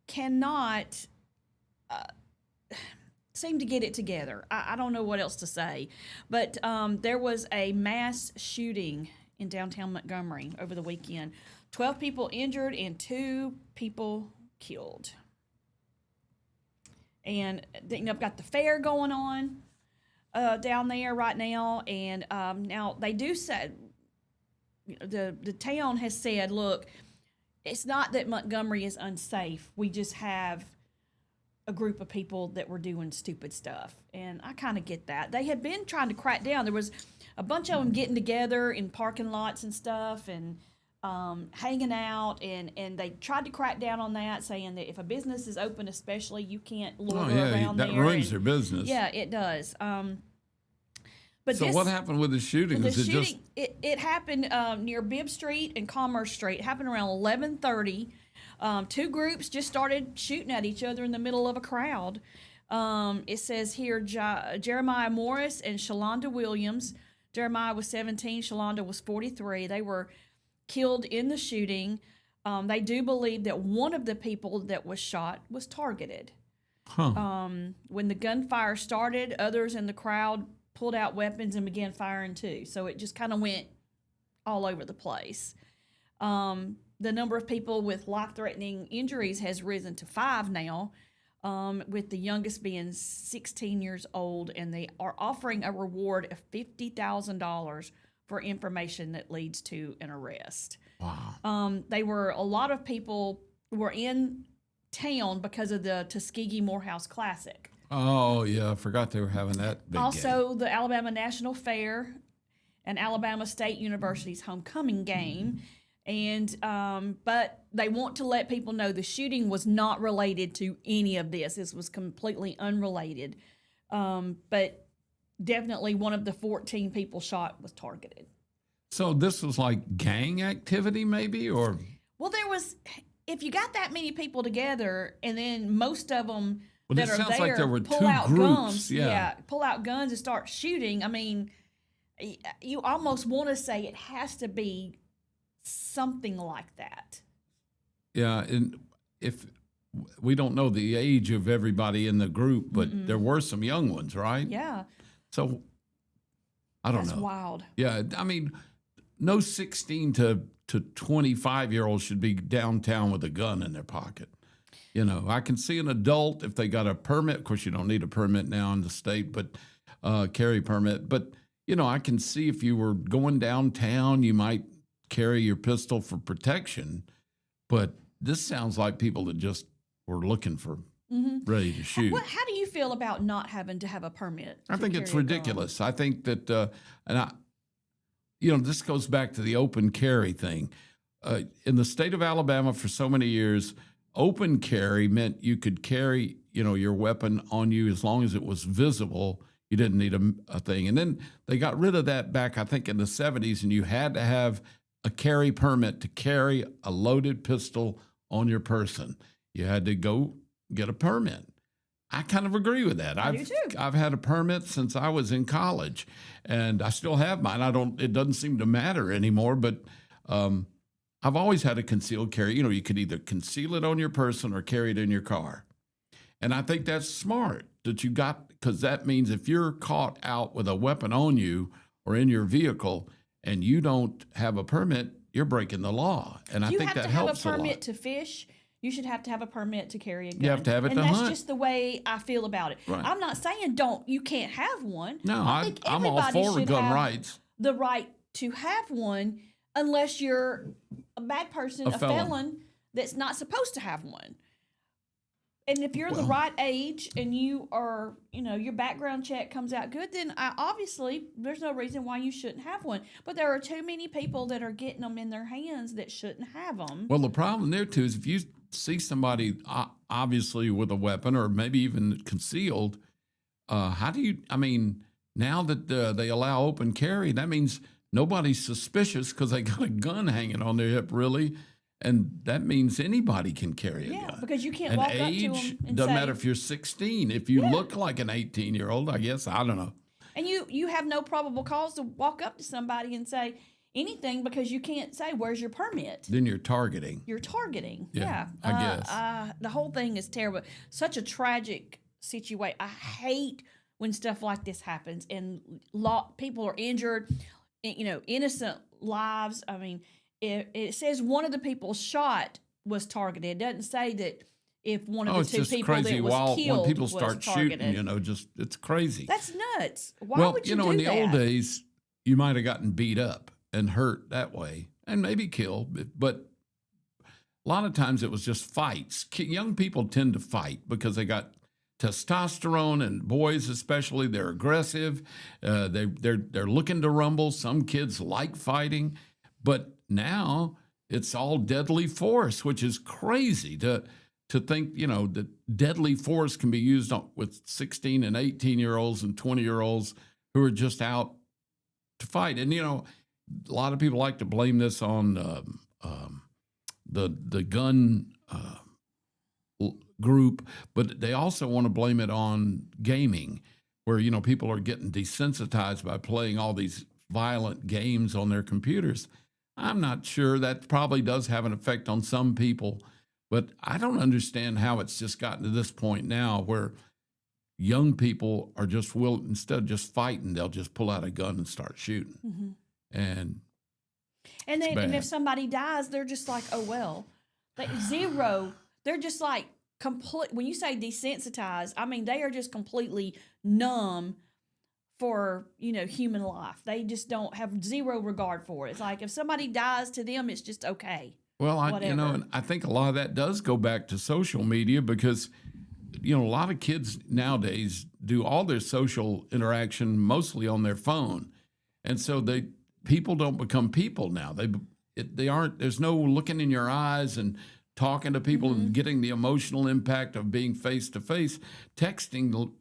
cannot seem to get it together. I don't know what else to say. But there was a mass shooting in downtown Montgomery over the weekend. 12 people injured and 2 people killed. And I've got the fair going on down there right now. And now they do say, the town has said, look, it's not that Montgomery is unsafe. We just have a group of people that were doing stupid stuff. And I kind of get that. They had been trying to crack down. There was a bunch of them getting together in parking lots and stuff and hanging out. And they tried to crack down on that, saying that if a business is open especially, you can't loiter around there. That ruins their business. Yeah, it does. But so what happened with the shooting? It happened near Bibb Street and Commerce Street. It happened around 11:30. 2 groups just started shooting at each other in the middle of a crowd. It says here, Jeremiah Morris and Shalonda Williams. Jeremiah was 17, Shalonda was 43. They were killed in the shooting. They do believe that one of the people that was shot was targeted. When the gunfire started, others in the crowd pulled out weapons and began firing too. So it just kind of went all over the place. The number of people with life-threatening injuries has risen to 5 now. with the youngest being 16 years old, and they are offering a reward of $50,000 for information that leads to an arrest. Wow. A lot of people were in town because of the Tuskegee Morehouse Classic. Oh, yeah. I forgot they were having that big Also, the Alabama National Fair and Alabama State University's homecoming game. And but they want to let people know the shooting was not related to any of this. This was completely unrelated. But definitely one of the 14 people shot was targeted. So this was like gang activity, maybe, or Well, if you got that many people together, and then most of them Well, that it are sounds there like there were pull two out groups, guns, yeah. pull out guns and start shooting. I mean, you almost want to say it has to be something like that. yeah. And if we don't know the age of everybody in the group, but there were some young ones, right? Yeah, So I don't that's know. wild. Yeah, I mean, no 16 to 25-year-olds should be downtown with a gun in their pocket. You know, I can see an adult if they got a permit. Of course, you don't need a permit now in the state, but carry permit. But, you know, I can see if you were going downtown, you might carry your pistol for protection. But this sounds like people that just were looking for ready to shoot. How do you feel about not having to have a permit? I to think it's carry a gun? ridiculous. I think that, this goes back to the open carry thing. In the state of Alabama for so many years, open carry meant you could carry, your weapon on you as long as it was visible. You didn't need a thing. And then they got rid of that back, I think, in the 70s, and you had to have a carry permit to carry a loaded pistol on your person. You had to go get a permit. I kind of agree with that. I do too. I've had a permit since I was in college, and I still have mine. It doesn't seem to matter anymore, but I've always had a concealed carry. You could either conceal it on your person or carry it in your car. And I think that's smart that you got, because that means if you're caught out with a weapon on you or in your vehicle and you don't have a permit, you're breaking the law. And I think that helps a lot. You have to have a permit to fish. You should have to have a permit to carry a gun. You have to have it and to that's hunt. just the way I feel about it. Right. I'm not saying you can't have one. No, I think I'm all everybody for should gun have rights. the right to have one, unless you're a bad person, a felon that's not supposed to have one. And if you're the right age and you are, your background check comes out good, then obviously there's no reason why you shouldn't have one. But there are too many people that are getting them in their hands that shouldn't have them. Well, the problem there, too, is if you see somebody obviously with a weapon or maybe even concealed, how do you, now that they allow open carry, that means nobody's suspicious because they got a gun hanging on their hip, really. And that means anybody can carry a gun. Because you can't and walk age, up to them and doesn't say, matter if you're 16. If you look like an 18-year-old, I guess, I don't know. And you have no probable cause to walk up to somebody and say anything because you can't say, where's your permit? Then you're targeting. You're targeting. Yeah, I guess. The whole thing is terrible. Such a tragic situation. I hate when stuff like this happens and people are injured, innocent lives. It says one of the people shot was targeted. It doesn't say that if one of the two people that was killed when people was start targeted. shooting, it's crazy. That's nuts. Why would you do that? In the old days, you might have gotten beat up and hurt that way and maybe killed, but a lot of times it was just fights. Young people tend to fight because they got testosterone, and boys especially, they're aggressive. They're looking to rumble. Some kids like fighting, but now it's all deadly force, which is crazy to think, that deadly force can be used with 16 and 18-year-olds and 20-year-olds who are just out to fight. And, a lot of people like to blame this on the gun group, but they also want to blame it on gaming, where, people are getting desensitized by playing all these violent games on their computers. I'm not sure. That probably does have an effect on some people, but I don't understand how it's just gotten to this point now where young people are just instead of just fighting, they'll just pull out a gun and start shooting. Mm-hmm. And if somebody dies, they're just like, oh, well. They're just like, when you say desensitized, I mean, they are just completely numb for, human life. They just don't have zero regard for it. It's like if somebody dies, to them, it's just okay. Well, Whatever. and I think a lot of that does go back to social media because, a lot of kids nowadays do all their social interaction mostly on their phone. And so people don't become people now. They aren't, there's no looking in your eyes and talking to people and getting the emotional impact of being face to face. Texting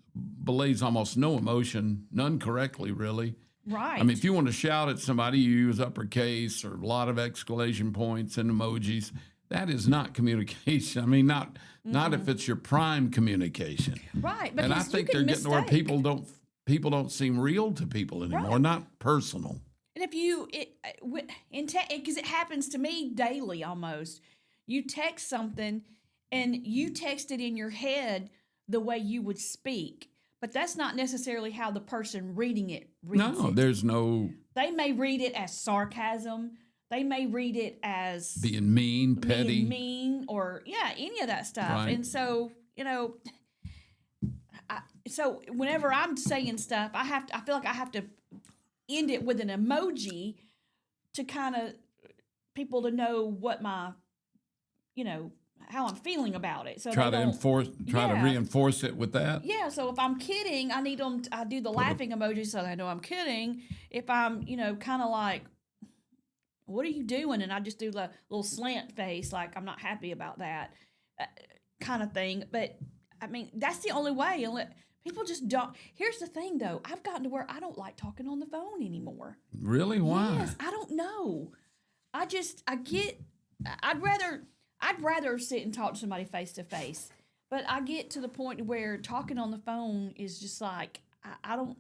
belays almost no emotion, none correctly, really. Right. I mean, if you want to shout at somebody, you use uppercase or a lot of exclamation points and emojis. That is not communication. I mean, not if it's your prime communication. Right. And I think they're getting to where people don't seem real to people anymore, Right. not personal. And if because it happens to me daily almost, you text something and you text it in your head the way you would speak, but that's not necessarily how the person reading it reads No, it. there's no They may read it as sarcasm. They may read it as being mean, petty. being mean, or any of that stuff. Right. And so, so whenever I'm saying stuff, I feel like I have to end it with an emoji to kind of people to know what my, how I'm feeling about it. So Try they to don't- reinforce it with that. Yeah, so if I'm kidding, I need them. I do the laughing emoji so they know I'm kidding. If I'm, kind of like, what are you doing? And I just do the little slant face, like I'm not happy about that kind of thing. But I mean, that's the only way. People just don't. Here's the thing, though. I've gotten to where I don't like talking on the phone anymore. Really? Why? Yes, I don't know. I'd rather sit and talk to somebody face to face. But I get to the point where talking on the phone is just like, I don't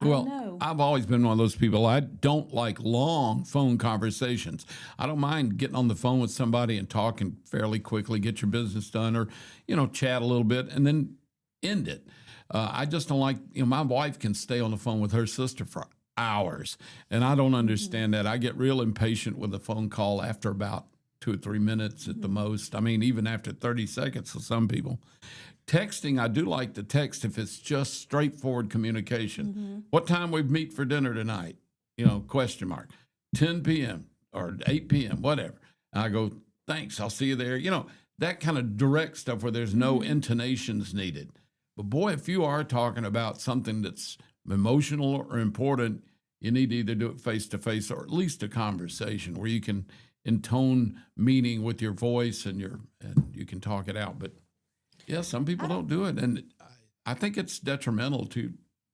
know. I've always been one of those people. I don't like long phone conversations. I don't mind getting on the phone with somebody and talking fairly quickly, get your business done, or, chat a little bit and then end it. I just don't like, my wife can stay on the phone with her sister for hours, and I don't understand that. I get real impatient with a phone call after about 2 or 3 minutes at the most. I mean, even after 30 seconds for some people. Texting, I do like to text if it's just straightforward communication. What time we meet for dinner tonight? Question mark. 10 p.m. or 8 p.m., whatever. And I go, thanks, I'll see you there. That kind of direct stuff where there's no intonations needed. But boy, if you are talking about something that's emotional or important, you need to either do it face to face or at least a conversation where you can intone meaning with your voice and you can talk it out. But yeah, some people don't do it, and I think it's detrimental to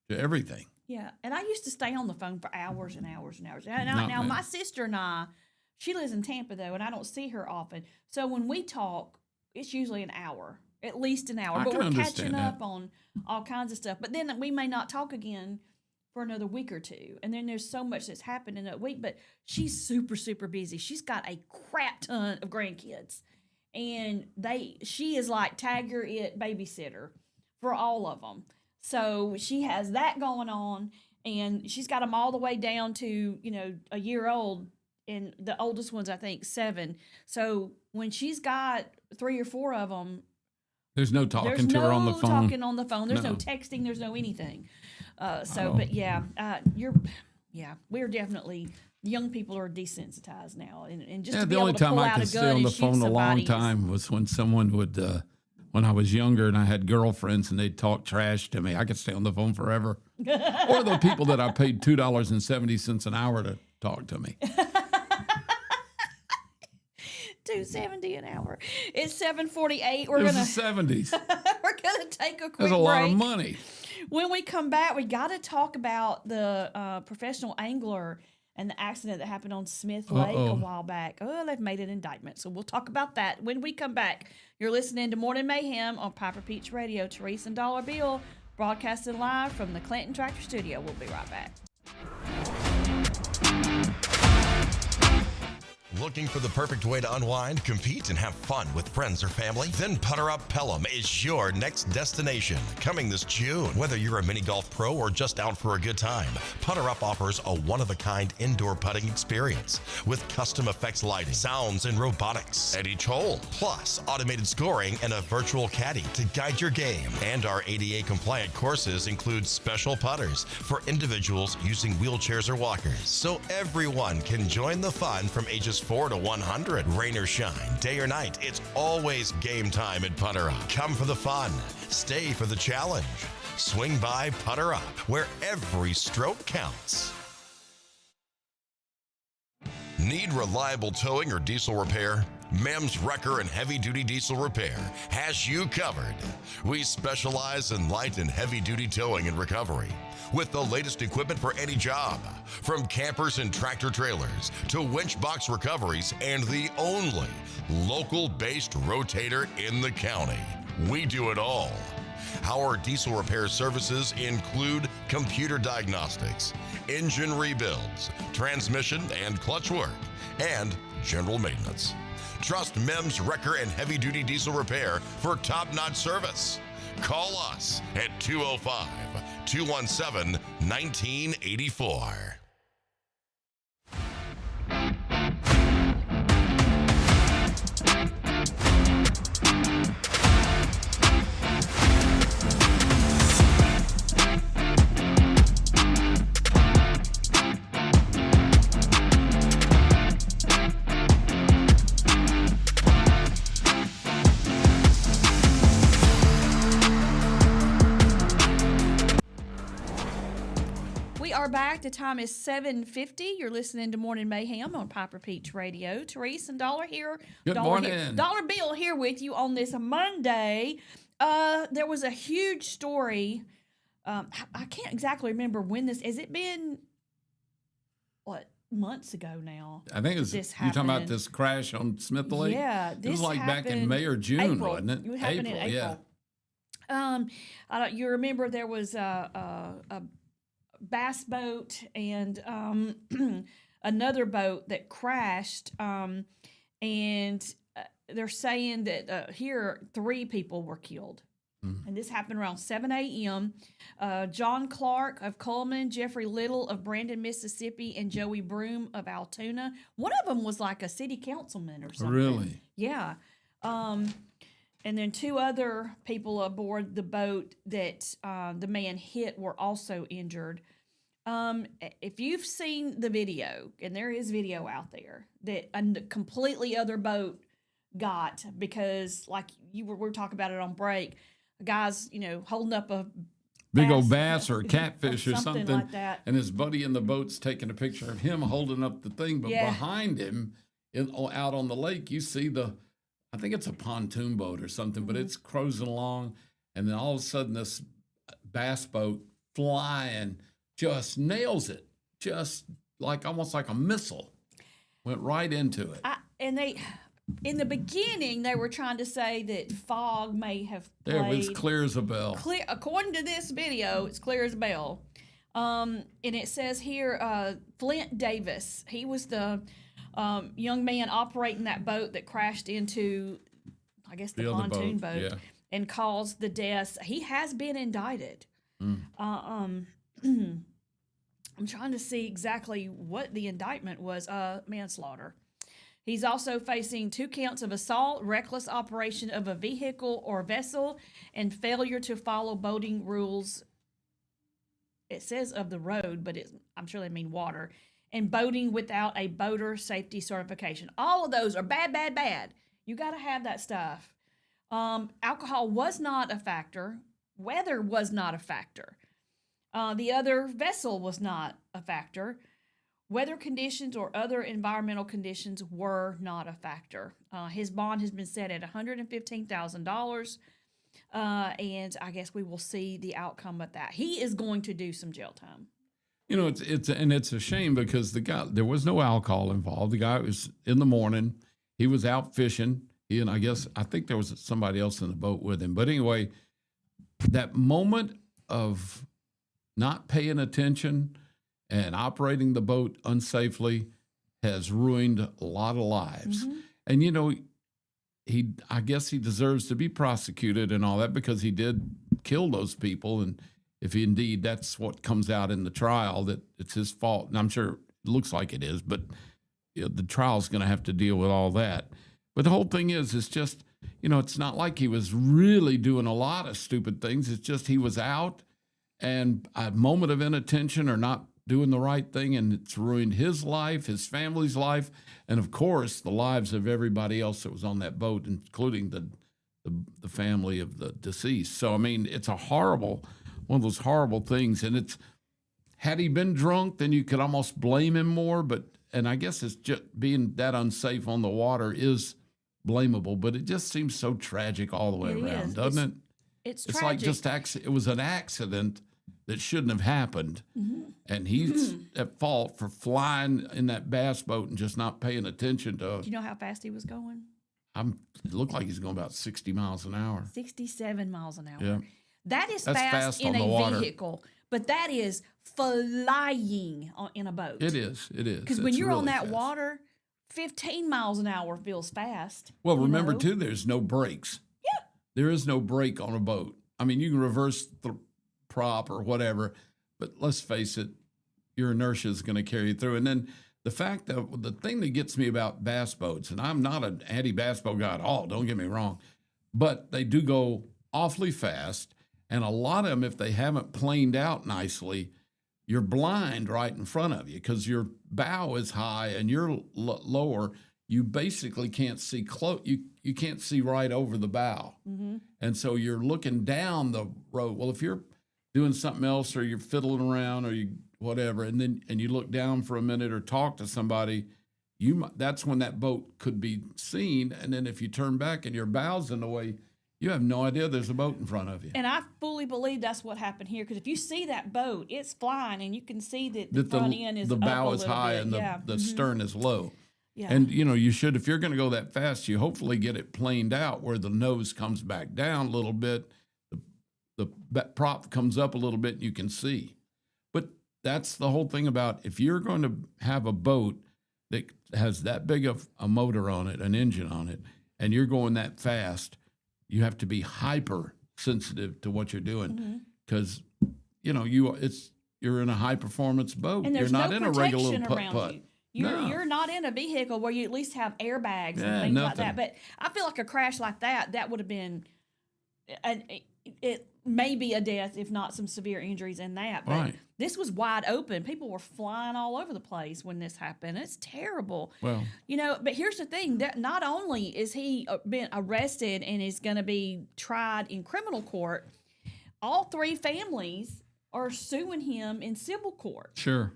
everything. Yeah, and I used to stay on the phone for hours and hours and hours. Not Now me. my sister and I, she lives in Tampa though, and I don't see her often. So when we talk, it's usually an hour, at least an hour. I But can we're understand catching that. up on all kinds of stuff. But then we may not talk again for another week or two. And then there's so much that's happened in that week. But she's super, super busy. She's got a crap ton of grandkids. And she is like Tagger It babysitter for all of them. So she has that going on, and she's got them all the way down to, a year old, and the oldest one's, I think, 7. So when she's got 3 or 4 of them, There's no talking there's to her on the no phone. talking on the phone. There's no No. texting. There's no anything. Oh. But we're definitely, young people are desensitized now, and just to be The able only to time pull I out could a stay gun on and the shoot phone a long somebody is- time was when someone would, when I was younger and I had girlfriends and they'd talk trash to me. I could stay on the phone forever. Or the people that I paid $2.70 an hour to talk to me. $2.70 an hour. It's 7:48. It was the 70s. We're gonna take a quick That's a lot break. of money. When we come back, we got to talk about the professional angler and the accident that happened on Smith Lake a while back. Oh, they've made an indictment. So we'll talk about that when we come back. You're listening to Morning Mayhem on Piper Peach Radio. Teresa and Dollar Bill broadcasting live from the Clinton Tractor Studio. We'll be right back. Looking for the perfect way to unwind, compete, and have fun with friends or family? Then Putter Up Pelham is your next destination. Coming this June. Whether you're a mini golf pro or just out for a good time, Putter Up offers a one-of-a-kind indoor putting experience with custom effects lighting, sounds, and robotics at each hole, plus automated scoring and a virtual caddy to guide your game. And our ADA-compliant courses include special putters for individuals using wheelchairs or walkers, so everyone can join the fun from ages 4 to 100. Rain or shine, day or night, it's always game time at Putter Up. Come for the fun, stay for the challenge. Swing by Putter Up, where every stroke counts. Need reliable towing or diesel repair? Mem's Wrecker and Heavy Duty Diesel Repair has you covered. We specialize in light and heavy duty towing and recovery with the latest equipment for any job, from campers and tractor trailers to winch box recoveries, and the only local-based rotator in the county. We do it all. Our diesel repair services include computer diagnostics, engine rebuilds, transmission and clutch work, and general maintenance. Trust Mem's Wrecker and Heavy Duty Diesel Repair for top-notch service. Call us at 205-217-1984. Back. The time is 7:50. You're listening to Morning Mayhem on Piper Peach Radio. Therese and Dollar here. Good morning. Dollar Bill here with you on this Monday. There was a huge story. I can't exactly remember when this. Has it been months ago now? I think it's. This you talking about this crash on Smith Lake? Yeah, it was like back in May or June, April. wasn't it? It happened in April. Yeah. You remember there was a bass boat and another boat that crashed, and they're saying that here 3 people were killed. And this happened around 7 a.m. John Clark of Coleman, Jeffrey Little of Brandon, Mississippi, and Joey Broom of Altoona. One of them was like a city councilman or something. Really? Yeah. And then 2 other people aboard the boat that the man hit were also injured. If you've seen the video, and there is video out there, that a completely other boat got, because like we were talking about it on break, a guy's, holding up a big old bass or a catfish or something like that. And his buddy in the boat's taking a picture of him holding up the thing, but behind him, out on the lake, you see I think it's a pontoon boat or something, but it's cruising along, and then all of a sudden this bass boat flying just nails it, just almost like a missile, went right into it. In the beginning, they were trying to say that fog may have played. It was clear as a bell. According to this video, it's clear as a bell. And it says here, Flint Davis, he was the young man operating that boat that crashed into, I guess, the pontoon boat and caused the deaths. He has been indicted. I'm trying to see exactly what the indictment was. Manslaughter. He's also facing 2 counts of assault, reckless operation of a vehicle or vessel, and failure to follow boating rules. It says of the road, but I'm sure they mean water. And boating without a boater safety certification. All of those are bad, bad, bad. You got to have that stuff. Alcohol was not a factor. Weather was not a factor. The other vessel was not a factor. Weather conditions or other environmental conditions were not a factor. His bond has been set at $115,000, and I guess we will see the outcome of that. He is going to do some jail time. It's a shame because there was no alcohol involved. The guy was in the morning. He was out fishing. I think there was somebody else in the boat with him. But anyway, that moment of not paying attention and operating the boat unsafely has ruined a lot of lives. And, you know, I guess he deserves to be prosecuted and all that because he did kill those people. And if indeed that's what comes out in the trial, that it's his fault, and I'm sure it looks like it is, but you know, the trial's going to have to deal with all that. But the whole thing is, it's just, you know, it's not like he was really doing a lot of stupid things. It's just he was out and a moment of inattention or not doing the right thing, and it's ruined his life, his family's life, and of course the lives of everybody else that was on that boat, including the family of the deceased. So I mean, it's a horrible, one of those horrible things. And it's, had he been drunk, then you could almost blame him more. And I guess it's just being that unsafe on the water is blamable, but it just seems so tragic all the way around, doesn't it? It's It's tragic. like just it was an accident that shouldn't have happened. And he's at fault for flying in that bass boat and just not paying attention to. Do you know how fast he was going? It looked like he's going about 60 miles an hour. 67 miles an hour. Yeah. That's That's fast fast in on the water. a vehicle, but that is flying in a boat. It is. Because when It's you're on really that fast. water, 15 miles an hour feels fast. Well, you remember, know? too, there's no brakes. Yeah. There is no brake on a boat. I mean, you can reverse the prop or whatever, but let's face it, your inertia is going to carry you through. And then the fact that the thing that gets me about bass boats, and I'm not an anti-bass boat guy at all, don't get me wrong, but they do go awfully fast. And a lot of them, if they haven't planed out nicely, you're blind right in front of you because your bow is high and you're lower. You basically can't see close. You can't see right over the bow. And so you're looking down the road. Well, if you're doing something else or you're fiddling around or you whatever, and you look down for a minute or talk to somebody, that's when that boat could be seen. And then if you turn back and your bow's in the way, you have no idea there's a boat in front of you. And I fully believe that's what happened here. Because if you see that boat, it's flying, and you can see that the front end is the up bow a is little high bit. and the stern is low. Yeah. And, you know, you should, if you're going to go that fast, you hopefully get it planed out where the nose comes back down a little bit, the prop comes up a little bit, and you can see. But that's the whole thing about if you're going to have a boat that has that big of a motor on it, an engine on it, and you're going that fast, you have to be hyper sensitive to what you're doing because, you know, you're in a high performance boat. And there's you're not no in a regular protection around putt-putt. you. No. You're not in a vehicle where you at least have airbags Yeah, and things like nothing. that. But I feel like a crash like that would have been, it may be a death, if not some severe injuries in that. But Right. this was wide open. People were flying all over the place when this happened. It's terrible. Well, You know, but here's the thing: that not only is he been arrested and is going to be tried in criminal court, all three families are suing him in civil court. sure.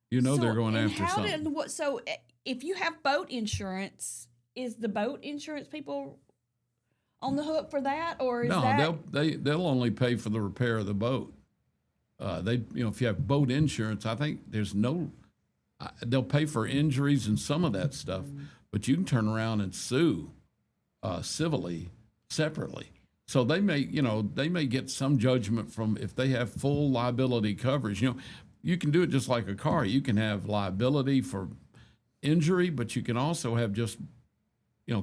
You know they're going after something. So if you have boat insurance, is the boat insurance people on the hook for that, or is No, that they'll only pay for the repair of the boat. If you have boat insurance, I think there's no. They'll pay for injuries and some of that stuff, but you can turn around and sue civilly, separately. So they may get some judgment from if they have full liability coverage. You can do it just like a car. You can have liability for injury, but you can also have just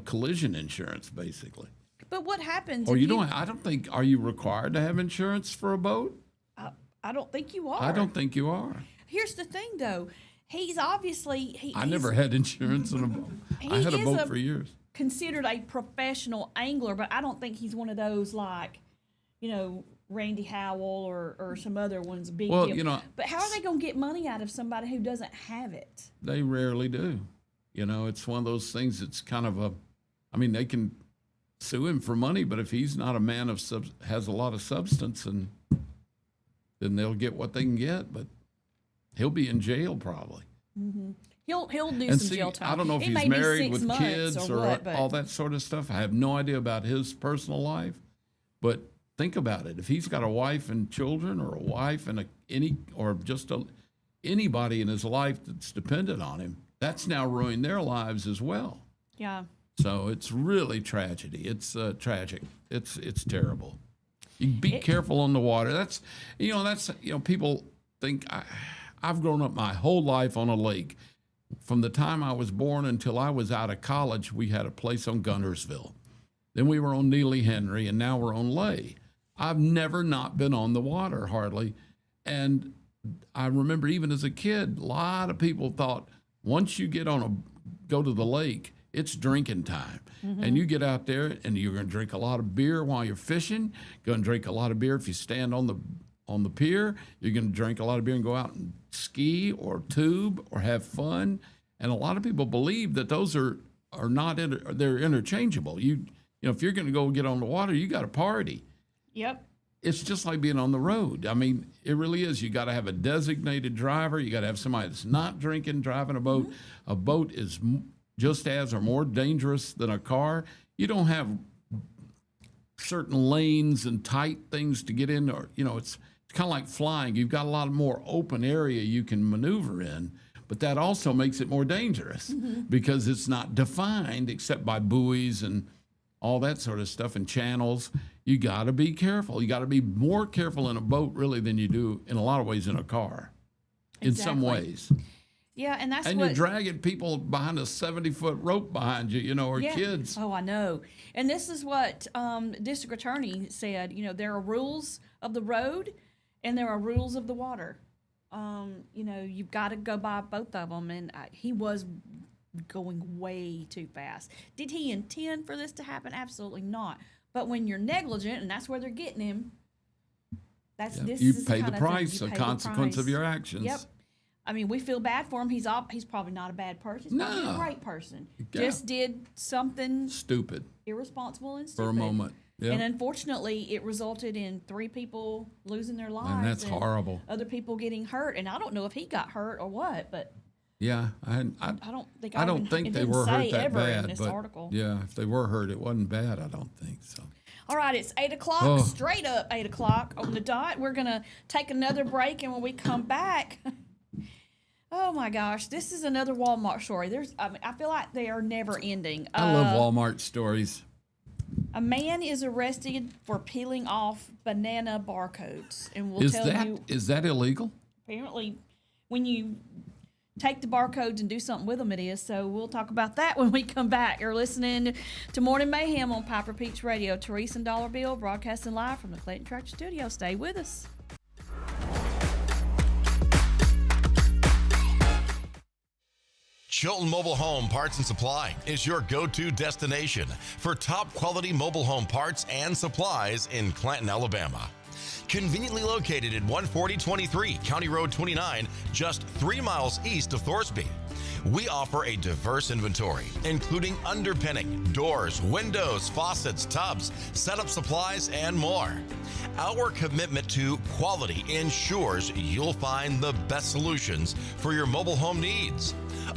collision insurance, basically. But what happens? Or if you don't. I don't think. Are you required to have insurance for a boat? I don't think you are. I don't think you are. Here's the thing, though. He's obviously I never had insurance on a boat. I had a is boat for years. considered a professional angler, but I don't think he's one of those like, Randy Howell or some other ones. Big Well, deal. But how are they going to get money out of somebody who doesn't have it? They rarely do. It's one of those things. It's kind of they can sue him for money, but if he's not a man of has a lot of substance, and then they'll get what they can get. But he'll be in jail probably. He'll do And some jail time. I don't know if It he's may be married 6 with months kids or what, but all that sort of stuff. I have no idea about his personal life, but think about it. If he's got a wife and children, or a wife and anybody in his life that's dependent on him, that's now ruined their lives as well. yeah. So it's really tragedy. It's tragic. It's terrible. You be careful on the water. That's people think I've grown up my whole life on a lake. from the time I was born until I was out of college, we had a place on Guntersville. Then we were on Neely Henry, and now we're on Lay. I've never not been on the water hardly. And I remember even as a kid, a lot of people thought once you go to the lake, it's drinking time. And you get out there and you're going to drink a lot of beer while you're fishing. Going to drink a lot of beer if you stand on the pier. You're going to drink a lot of beer and go out and ski or tube or have fun. And a lot of people believe that those are not they're interchangeable. You know, if you're going to go get on the water, you got to party. Yep. It's just like being on the road. I mean, it really is. You got to have a designated driver. You got to have somebody that's not drinking, driving a boat. A boat is just as or more dangerous than a car. You don't have certain lanes and tight things to get in, or, you know, it's kind of like flying. You've got a lot more open area you can maneuver in, but that also makes it more dangerous because it's not defined except by buoys and all that sort of stuff and channels. You got to be careful. You got to be more careful in a boat really than you do in a lot of ways in a car. In some ways. Yeah, and that's you're dragging people behind a 70-foot rope behind you, you know, or kids. Oh, I know. And this is what district attorney said. You know, there are rules of the road and there are rules of the water. You know, you've got to go by both of them. And he was going way too fast. Did he intend for this to happen? Absolutely not. But when you're negligent, and that's where they're getting him, you pay the price, a consequence of your actions. Yep. I mean, we feel bad for him. He's probably not a bad person. He's probably a great person. Yeah. Just did something stupid, irresponsible and stupid for a moment. Yep. And unfortunately, it resulted in 3 people losing their lives. And that's horrible. Other people getting hurt. And I don't know if he got hurt or what, but yeah, I don't think they were hurt that bad. In this article. Yeah, if they were hurt, it wasn't bad. I don't think so. All right, it's 8 o'clock, straight up 8 o'clock on the dot. We're going to take another break, and when we come back, oh my gosh, this is another Walmart story. I feel like they are never ending. I love Walmart stories. A man is arrested for peeling off banana barcodes, and we'll tell you. Is that illegal? Apparently, when you take the barcodes and do something with them, it is. So we'll talk about that when we come back. You're listening to Morning Mayhem on Piper Peach Radio. Teresa and Dollar Bill broadcasting live from the Clayton Tractor Studio. Stay with us. Chilton Mobile Home Parts and Supply is your go-to destination for top quality mobile home parts and supplies in Clanton, Alabama. Conveniently located at 14023 County Road 29, just 3 miles east of Thorsby. We offer a diverse inventory, including underpinning, doors, windows, faucets, tubs, setup supplies, and more. Our commitment to quality ensures you'll find the best solutions for your mobile home needs.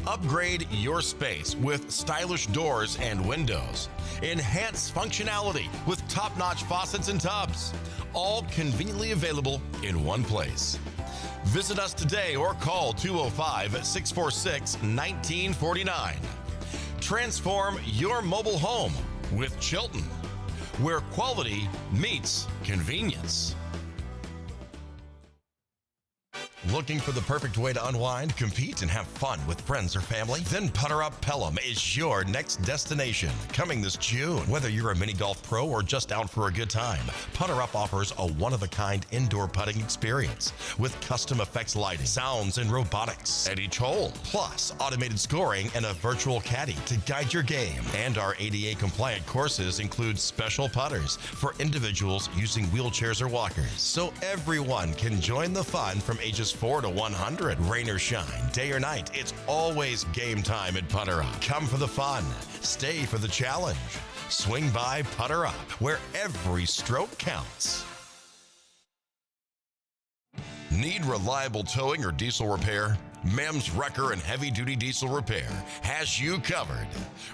Upgrade your space with stylish doors and windows. Enhance functionality with top-notch faucets and tubs. All conveniently available in one place. Visit us today or call 205-646-1949. Transform your mobile home with Chilton, where quality meets convenience. Looking for the perfect way to unwind, compete, and have fun with friends or family? Then Putter Up Pelham is your next destination. Coming this June. Whether you're a mini golf pro or just out for a good time, Putter Up offers a one-of-a-kind indoor putting experience with custom effects lighting, sounds, and robotics at each hole, plus automated scoring and a virtual caddy to guide your game. And our ADA-compliant courses include special putters for individuals using wheelchairs or walkers, so everyone can join the fun from ages 4 to 100. Rain or shine, day or night, it's always game time at Putter Up. Come for the fun, stay for the challenge. Swing by Putter Up, where every stroke counts. Need reliable towing or diesel repair? MEMS Wrecker and Heavy Duty Diesel Repair has you covered.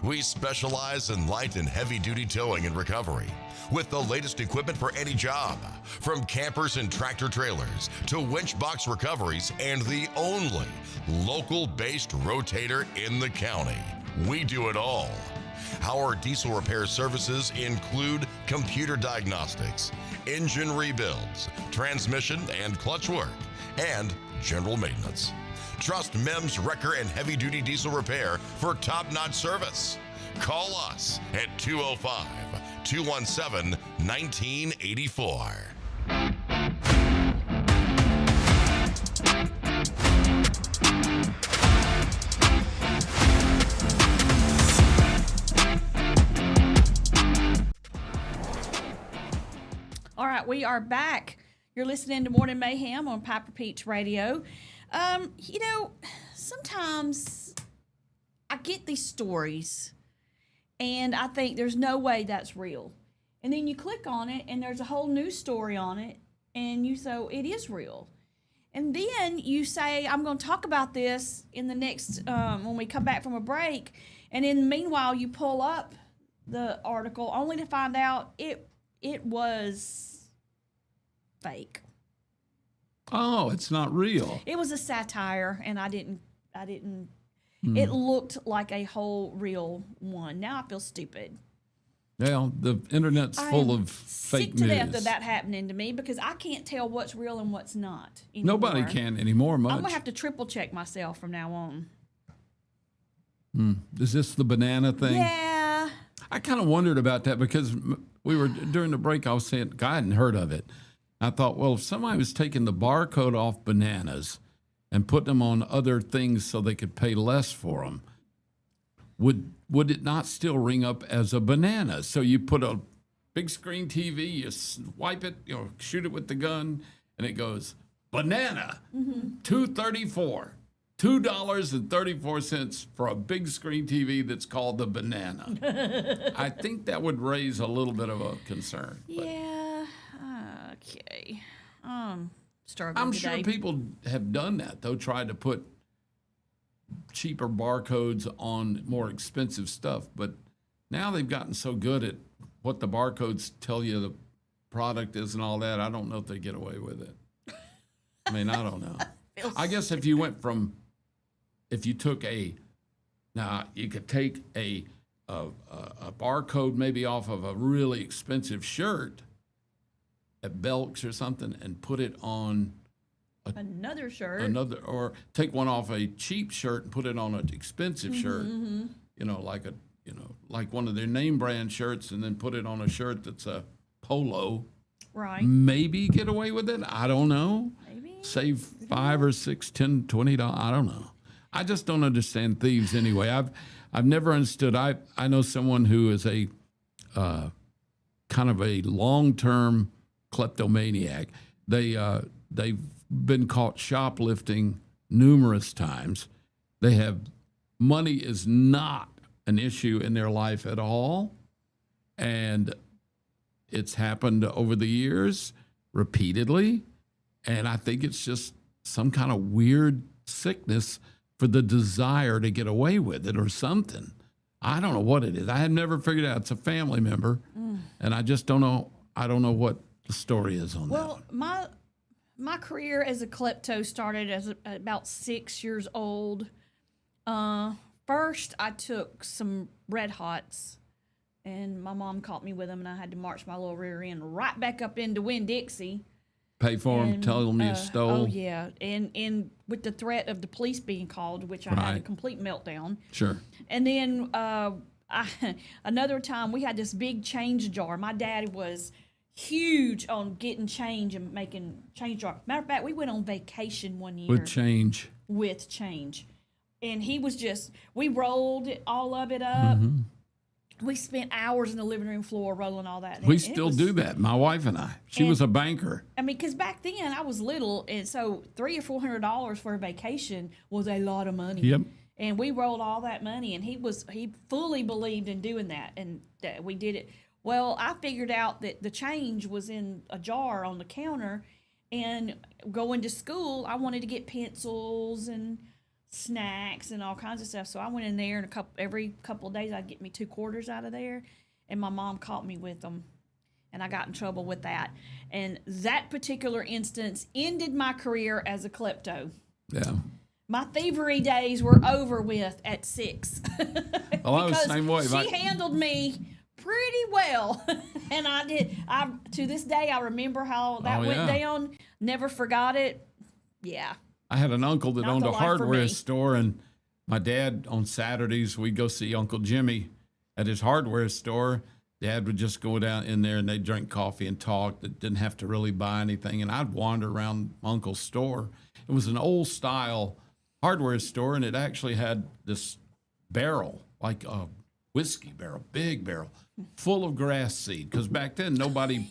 We specialize in light and heavy duty towing and recovery with the latest equipment for any job, from campers and tractor trailers to winch box recoveries, and the only local-based rotator in the county. We do it all. Our diesel repair services include computer diagnostics, engine rebuilds, transmission and clutch work, and general maintenance. Trust Mem's Wrecker and Heavy Duty Diesel Repair for top-notch service. Call us at 205-217-1984. All right, we are back. You're listening to Morning Mayhem on Piper Peach Radio. Sometimes I get these stories and I think there's no way that's real. And then you click on it and there's a whole news story on it and you say, it is real. And then you say, I'm going to talk about this in the next, when we come back from a break. And then meanwhile, you pull up the article only to find out it was fake. Oh, it's not real. It was a satire, and I didn't. It looked like a whole real one. Now I feel stupid. Well, the internet's full of fake sick to news. death of that happening to me because I can't tell what's real and what's not anymore. Nobody can anymore much. I'm gonna have to triple check myself from now on. Is this the banana thing? Yeah. I kind of wondered about that because we were during the break. I was saying I hadn't heard of it. I thought, well, if somebody was taking the barcode off bananas and putting them on other things so they could pay less for them, would it not still ring up as a banana? So you put a big screen TV, you swipe it, shoot it with the gun, and it goes banana, $2.34. $2.34 for a big screen TV that's called the banana. I think that would raise a little bit of a concern. Yeah. Okay. Struggling I'm today. sure people have done that, though, tried to put cheaper barcodes on more expensive stuff. But now they've gotten so good at what the barcodes tell you the product is and all that, I don't know if they get away with it. I mean, I don't know. I guess if you took you could take a barcode maybe off of a really expensive shirt at Belk's or something and put it on another shirt. Or take one off a cheap shirt and put it on an expensive shirt. Like one of their name brand shirts, and then put it on a shirt that's a polo. Right. Maybe get away with it. I don't know. Maybe. Save $5 or $6, $10, $20. I don't know. I just don't understand thieves anyway. I've never understood. I know someone who is a kind of a long-term kleptomaniac. They've been caught shoplifting numerous times. They have money is not an issue in their life at all, and it's happened over the years repeatedly. And I think it's just some kind of weird sickness for the desire to get away with it or something. I don't know what it is. I have never figured out. It's a family member, and I just don't know. I don't know what the story is on that. Well, my career as a klepto started as about 6 years old. First, I took some Red Hots, and my mom caught me with them, and I had to march my little rear end right back up into Winn-Dixie. Pay for them, tell them you stole. Oh, yeah. And with the threat of the police being called, which I had a complete meltdown. Sure. And then another time, we had this big change jar. My dad was huge on getting change and making change jar. Matter of fact, we went on vacation one year. With change. And he was we rolled all of it up. We spent hours in the living room floor rolling all that. We still do that, my wife and I. She was a banker. I mean, because back then I was little, and so $300 or $400 for a vacation was a lot of money. Yep. And we rolled all that money, and he fully believed in doing that, and that we did it. Well, I figured out that the change was in a jar on the counter, and going to school, I wanted to get pencils and snacks and all kinds of stuff. So I went in there, and every couple of days I'd get me 2 quarters out of there, and my mom caught me with them, and I got in trouble with that. And that particular instance ended my career as a klepto. Yeah. My thievery days were over with at 6. Well, I was the same way. She handled me pretty well, and I did. To this day, I remember how that went down. Never forgot it. Yeah. I had an uncle that Not owned the a life for hardware me. store, and my dad on Saturdays we'd go see Uncle Jimmy at his hardware store. Dad would just go down in there and they'd drink coffee and talk. That didn't have to really buy anything, and I'd wander around Uncle's store. It was an old style hardware store, and it actually had this barrel, like a whiskey barrel, big barrel, full of grass seed. Because back then nobody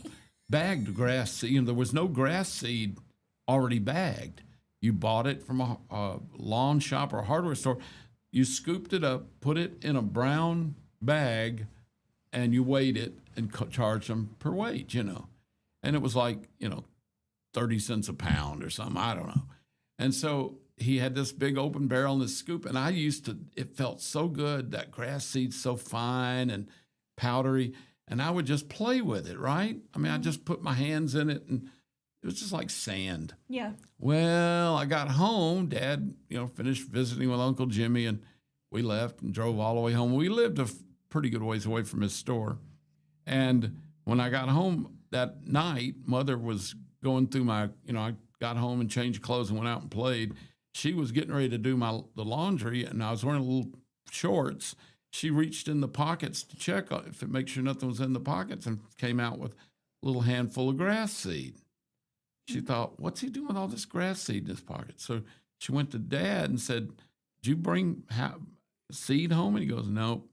bagged grass seed. You know, there was no grass seed already bagged. You bought it from a lawn shop or a hardware store. You scooped it up, put it in a brown bag, and you weighed it and charged them per weight, you know. And it was like, 30 cents a pound or something. I don't know. And so he had this big open barrel and this scoop. And it felt so good, that grass seed's so fine and powdery. And I would just play with it, right? I mean, I just put my hands in it, and it was just like sand. Yeah. Well, I got home. Dad, finished visiting with Uncle Jimmy, and we left and drove all the way home. We lived a pretty good ways away from his store. And when I got home that night, Mother was going through I got home and changed clothes and went out and played. She was getting ready to do the laundry, and I was wearing little shorts. She reached in the pockets to check if it make sure nothing was in the pockets, and came out with a little handful of grass seed. She thought, what's he doing with all this grass seed in his pocket? So she went to Dad and said, did you bring seed home? And he goes, no,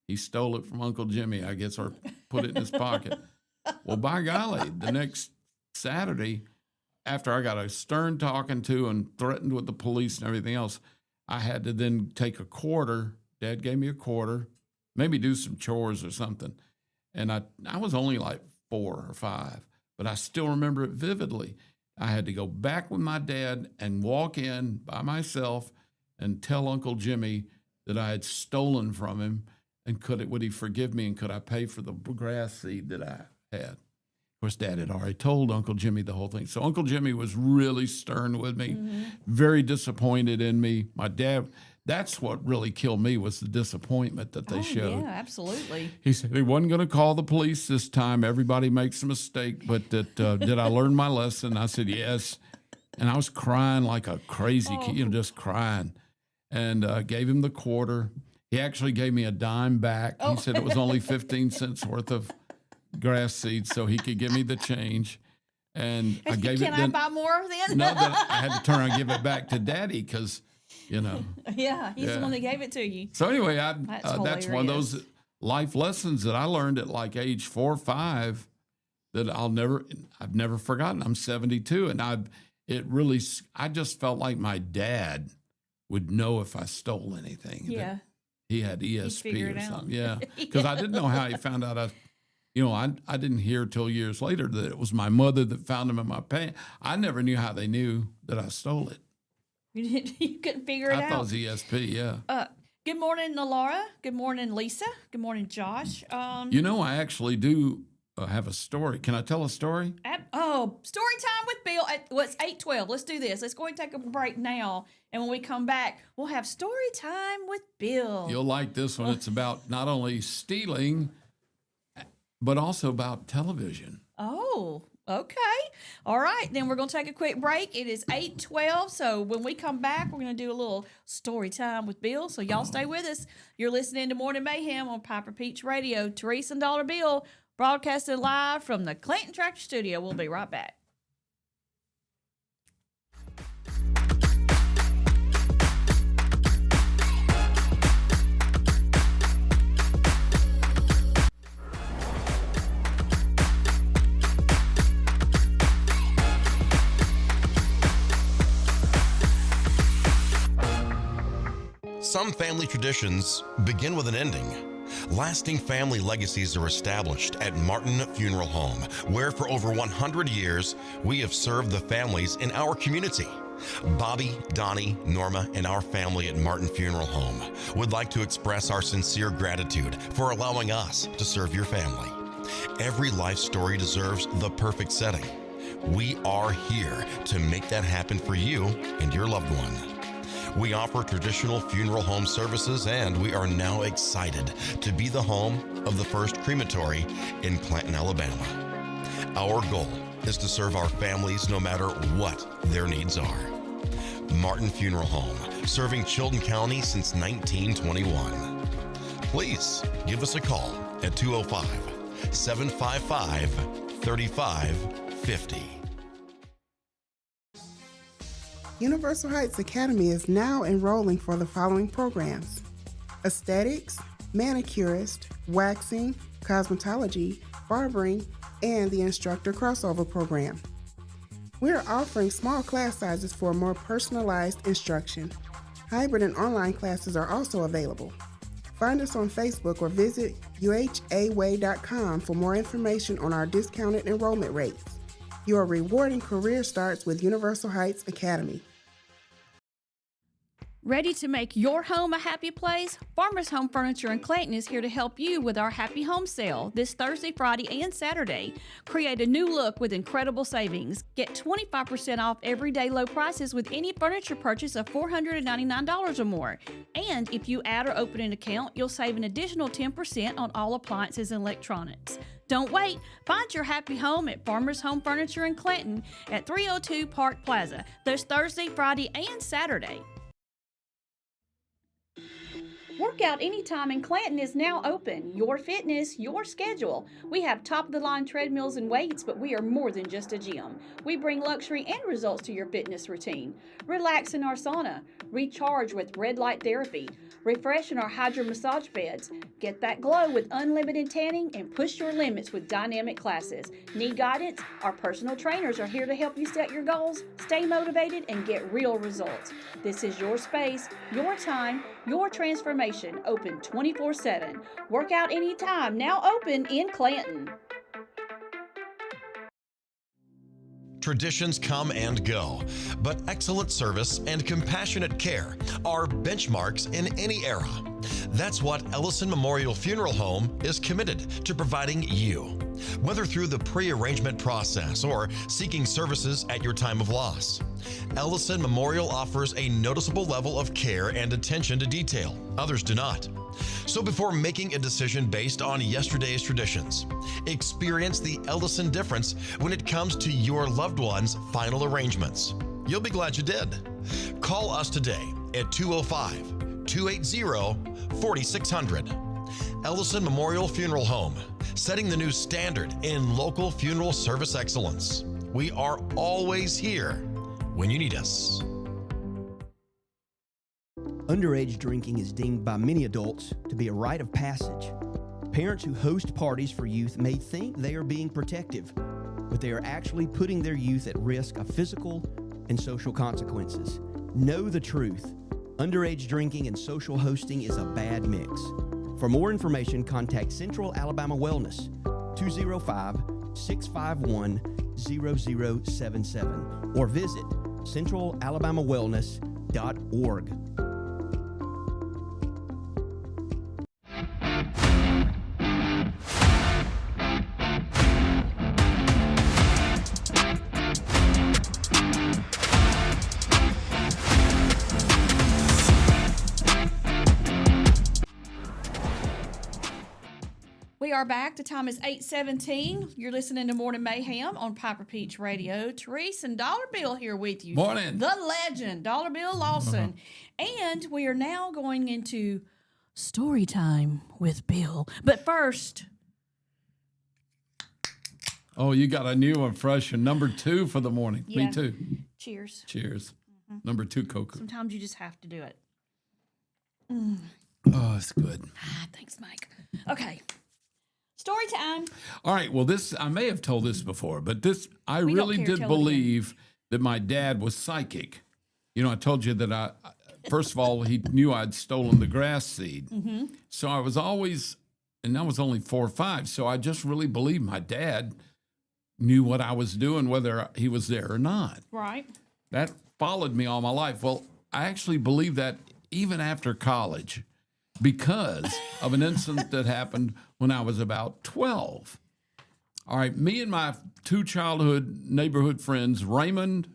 he stole it from Uncle Jimmy, I guess, or put it in his pocket. Well, by golly, the next Saturday, after I got a stern talking to and threatened with the police and everything else, I had to then take a quarter. Dad gave me a quarter, maybe do some chores or something. And I was only like 4 or 5. But I still remember it vividly. I had to go back with my dad and walk in by myself and tell Uncle Jimmy that I had stolen from him, and would he forgive me, and could I pay for the grass seed that I had? Of course, Dad had already told Uncle Jimmy the whole thing. So Uncle Jimmy was really stern with me, very disappointed in me. My dad, that's what really killed me, was the disappointment that they showed. Yeah, absolutely. He said he wasn't going to call the police this time. Everybody makes a mistake, but that did I learn my lesson? I said, yes. And I was crying like a crazy kid, just crying. And gave him the quarter. He actually gave me a dime back. He said it was only 15 cents worth of grass seeds, so he could give me the change. And I gave Can I buy more then? No, that I had to turn and give it back to Daddy because, Yeah, he's the one that gave it to you. So anyway, That's that's one of those life lessons that I learned at like age 4 or 5 that I've never forgotten. I'm 72, and I just felt like my dad would know if I stole anything. Yeah. He had ESP figure it or out. something. Yeah, because I didn't know how he found out. I didn't hear till years later that it was my mother that found them in my pants. I never knew how they knew that I stole it. You couldn't figure it out. I thought it was ESP, yeah. Good morning, Laura. Good morning, Lisa. Good morning, Josh. I actually do have a story. Can I tell a story? Story time with Bill. It's 8:12. Let's do this. Let's go and take a break now. And when we come back, we'll have story time with Bill. You'll like this one. It's about not only stealing, but also about television. Oh, okay. All right. Then we're going to take a quick break. It is 8:12. So when we come back, we're going to do a little story time with Bill. So y'all stay with us. You're listening to Morning Mayhem on Piper Peach Radio. Teresa and Dollar Bill broadcasting live from the Clinton Tractor Studio. We'll be right back. Some family traditions begin with an ending. Lasting family legacies are established at Martin Funeral Home, where for over 100 years, we have served the families in our community. Bobby, Donnie, Norma, and our family at Martin Funeral Home would like to express our sincere gratitude for allowing us to serve your family. Every life story deserves the perfect setting. We are here to make that happen for you and your loved one. We offer traditional funeral home services, and we are now excited to be the home of the first crematory in Clanton, Alabama. Our goal is to serve our families no matter what their needs are. Martin Funeral Home, serving Chilton County since 1921. Please give us a call at 205-755-3550. Universal Heights Academy is now enrolling for the following programs: aesthetics, manicurist, waxing, cosmetology, barbering, and the instructor crossover program. We are offering small class sizes for more personalized instruction. Hybrid and online classes are also available. Find us on Facebook or visit uhaway.com for more information on our discounted enrollment rates. Your rewarding career starts with Universal Heights Academy. Ready to make your home a happy place? Farmers Home Furniture in Clanton is here to help you with our Happy Home Sale this Thursday, Friday, and Saturday. Create a new look with incredible savings. Get 25% off everyday low prices with any furniture purchase of $499 or more. And if you add or open an account, you'll save an additional 10% on all appliances and electronics. Don't wait. Find your happy home at Farmers Home Furniture in Clanton at 302 Park Plaza this Thursday, Friday, and Saturday. Workout Anytime in Clanton is now open. Your fitness, your schedule. We have top-of-the-line treadmills and weights, but we are more than just a gym. We bring luxury and results to your fitness routine. Relax in our sauna. Recharge with red light therapy. Refresh in our hydro massage beds. Get that glow with unlimited tanning and push your limits with dynamic classes. Need guidance? Our personal trainers are here to help you set your goals, stay motivated, and get real results. This is your space, your time, your transformation. Open 24/7. Workout Anytime, now open in Clanton. Traditions come and go, but excellent service and compassionate care are benchmarks in any era. That's what Ellison Memorial Funeral Home is committed to providing you, whether through the pre-arrangement process or seeking services at your time of loss. Ellison Memorial offers a noticeable level of care and attention to detail. Others do not. So before making a decision based on yesterday's traditions, experience the Ellison difference when it comes to your loved one's final arrangements. You'll be glad you did. Call us today at 205-280-4600. Ellison Memorial Funeral Home, setting the new standard in local funeral service excellence. We are always here when you need us. Underage drinking is deemed by many adults to be a rite of passage. Parents who host parties for youth may think they are being protective, but they are actually putting their youth at risk of physical and social consequences. Know the truth. Underage drinking and social hosting is a bad mix. For more information, contact Central Alabama Wellness, 205-651-0077, or visit centralalabamawellness.org. We are back. The time is 8:17. You're listening to Morning Mayhem on Piper Peach Radio. Therese and Dollar Bill here with you. Morning. The legend, Dollar Bill Lawson. And we are now going into story time with Bill. But first, Oh, you got a new one fresh and number 2 for the morning. Yeah. Me too. cheers. Cheers. Number 2 Coke. Sometimes you just have to do it. Oh, it's good. Thanks, Mike. Okay. Story time. All right. Well, this, I may have told this before, but this, I We don't really care. did Tell it again. believe that my dad was psychic. You know, I told you that first of all, he knew I'd stolen the grass seed. Mm-hmm. So I was always, and I was only 4 or 5. So I just really believed my dad knew what I was doing, whether he was there or not. Right. That followed me all my life. Well, I actually believe that even after college because of an incident that happened when I was about 12. All right, me and my 2 childhood neighborhood friends, Raymond,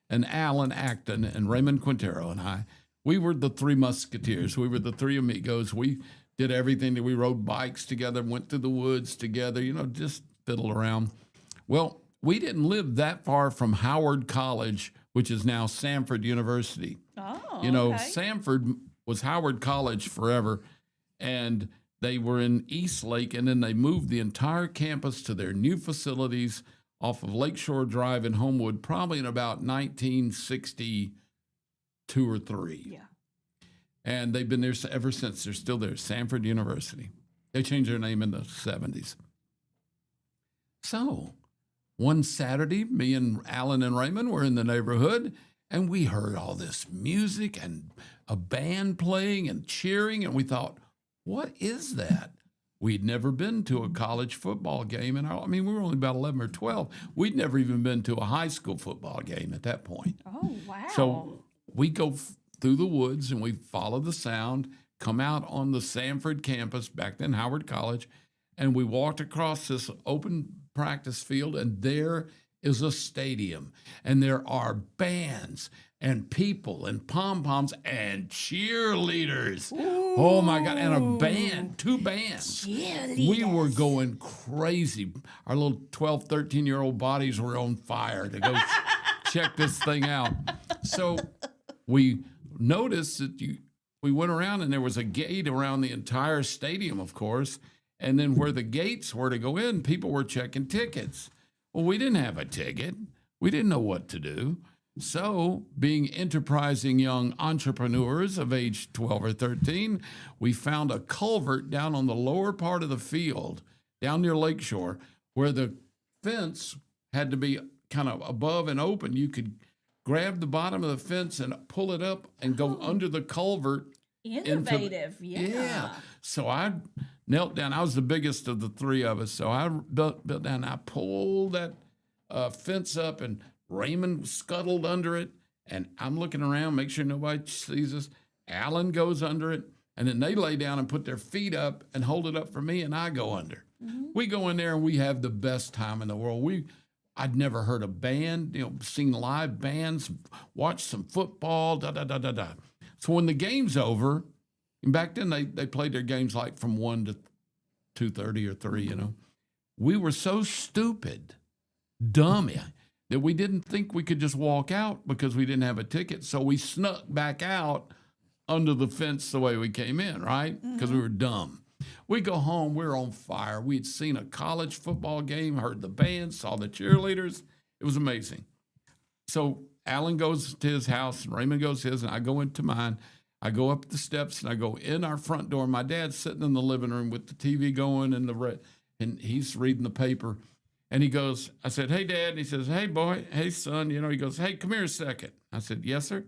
and Alan Acton, and Raymond Quintero and I, we were the 3 musketeers. We were the 3 amigos. We did everything. We rode bikes together, went through the woods together, you know, just fiddled around. Well, we didn't live that far from Howard College which is now Samford University. Oh, You know, okay. Samford was Howard College forever, and they were in Eastlake, and then they moved the entire campus to their new facilities off of Lakeshore Drive in Homewood, probably in about 1962 or 3. Yeah. And they've been there ever since. They're still there, Samford University. They changed their name in the 70s. So one Saturday, me and Alan and Raymond were in the neighborhood, and we heard all this music and a band playing and cheering, and we thought, what is that? We'd never been to a college football game. We were only about 11 or 12. We'd never even been to a high school football game at that point. Oh, wow. So we go through the woods and we follow the sound, come out on the Samford campus, back then Howard College, and we walked across this open practice field, and there is a stadium, and there are bands and people and pom-poms and cheerleaders. Ooh. Oh my God, and a band, 2 bands. We were going crazy. Our little 12, 13-year-old bodies were on fire to go check this thing out. So we noticed that we went around, and there was a gate around the entire stadium, of course, and then where the gates were to go in, people were checking tickets. Well, we didn't have a ticket. We didn't know what to do. So, being enterprising young entrepreneurs of age 12 or 13, we found a culvert down on the lower part of the field, down near Lakeshore, where the fence had to be kind of above and open. You could grab the bottom of the fence and pull it up and go under the culvert. Innovative, yeah. So I knelt down. I was the biggest of the 3 of us. So I built down. I pulled that fence up, and Raymond scuttled under it. And I'm looking around, make sure nobody sees us. Alan goes under it. And then they lay down and put their feet up and hold it up for me, and I go under. Mm-hmm. We go in there, and we have the best time in the world. I'd never heard a band, seen live bands, watched some football, da-da-da-da-da. So when the game's over, and back then they played their games like from 1 to 2:30 or 3, We were so stupid, dumb, that we didn't think we could just walk out because we didn't have a ticket. So we snuck back out under the fence the way we came in, right? Because we were dumb. We go home, we're on fire. We'd seen a college football game, heard the band, saw the cheerleaders. It was amazing. So Alan goes to his house, and Raymond goes to his, and I go into mine. I go up the steps, and I go in our front door. My dad's sitting in the living room with the TV going and he's reading the paper. And he goes, I said, hey, Dad. And he says, hey, boy, hey, son. He goes, hey, come here a second. I said, yes, sir.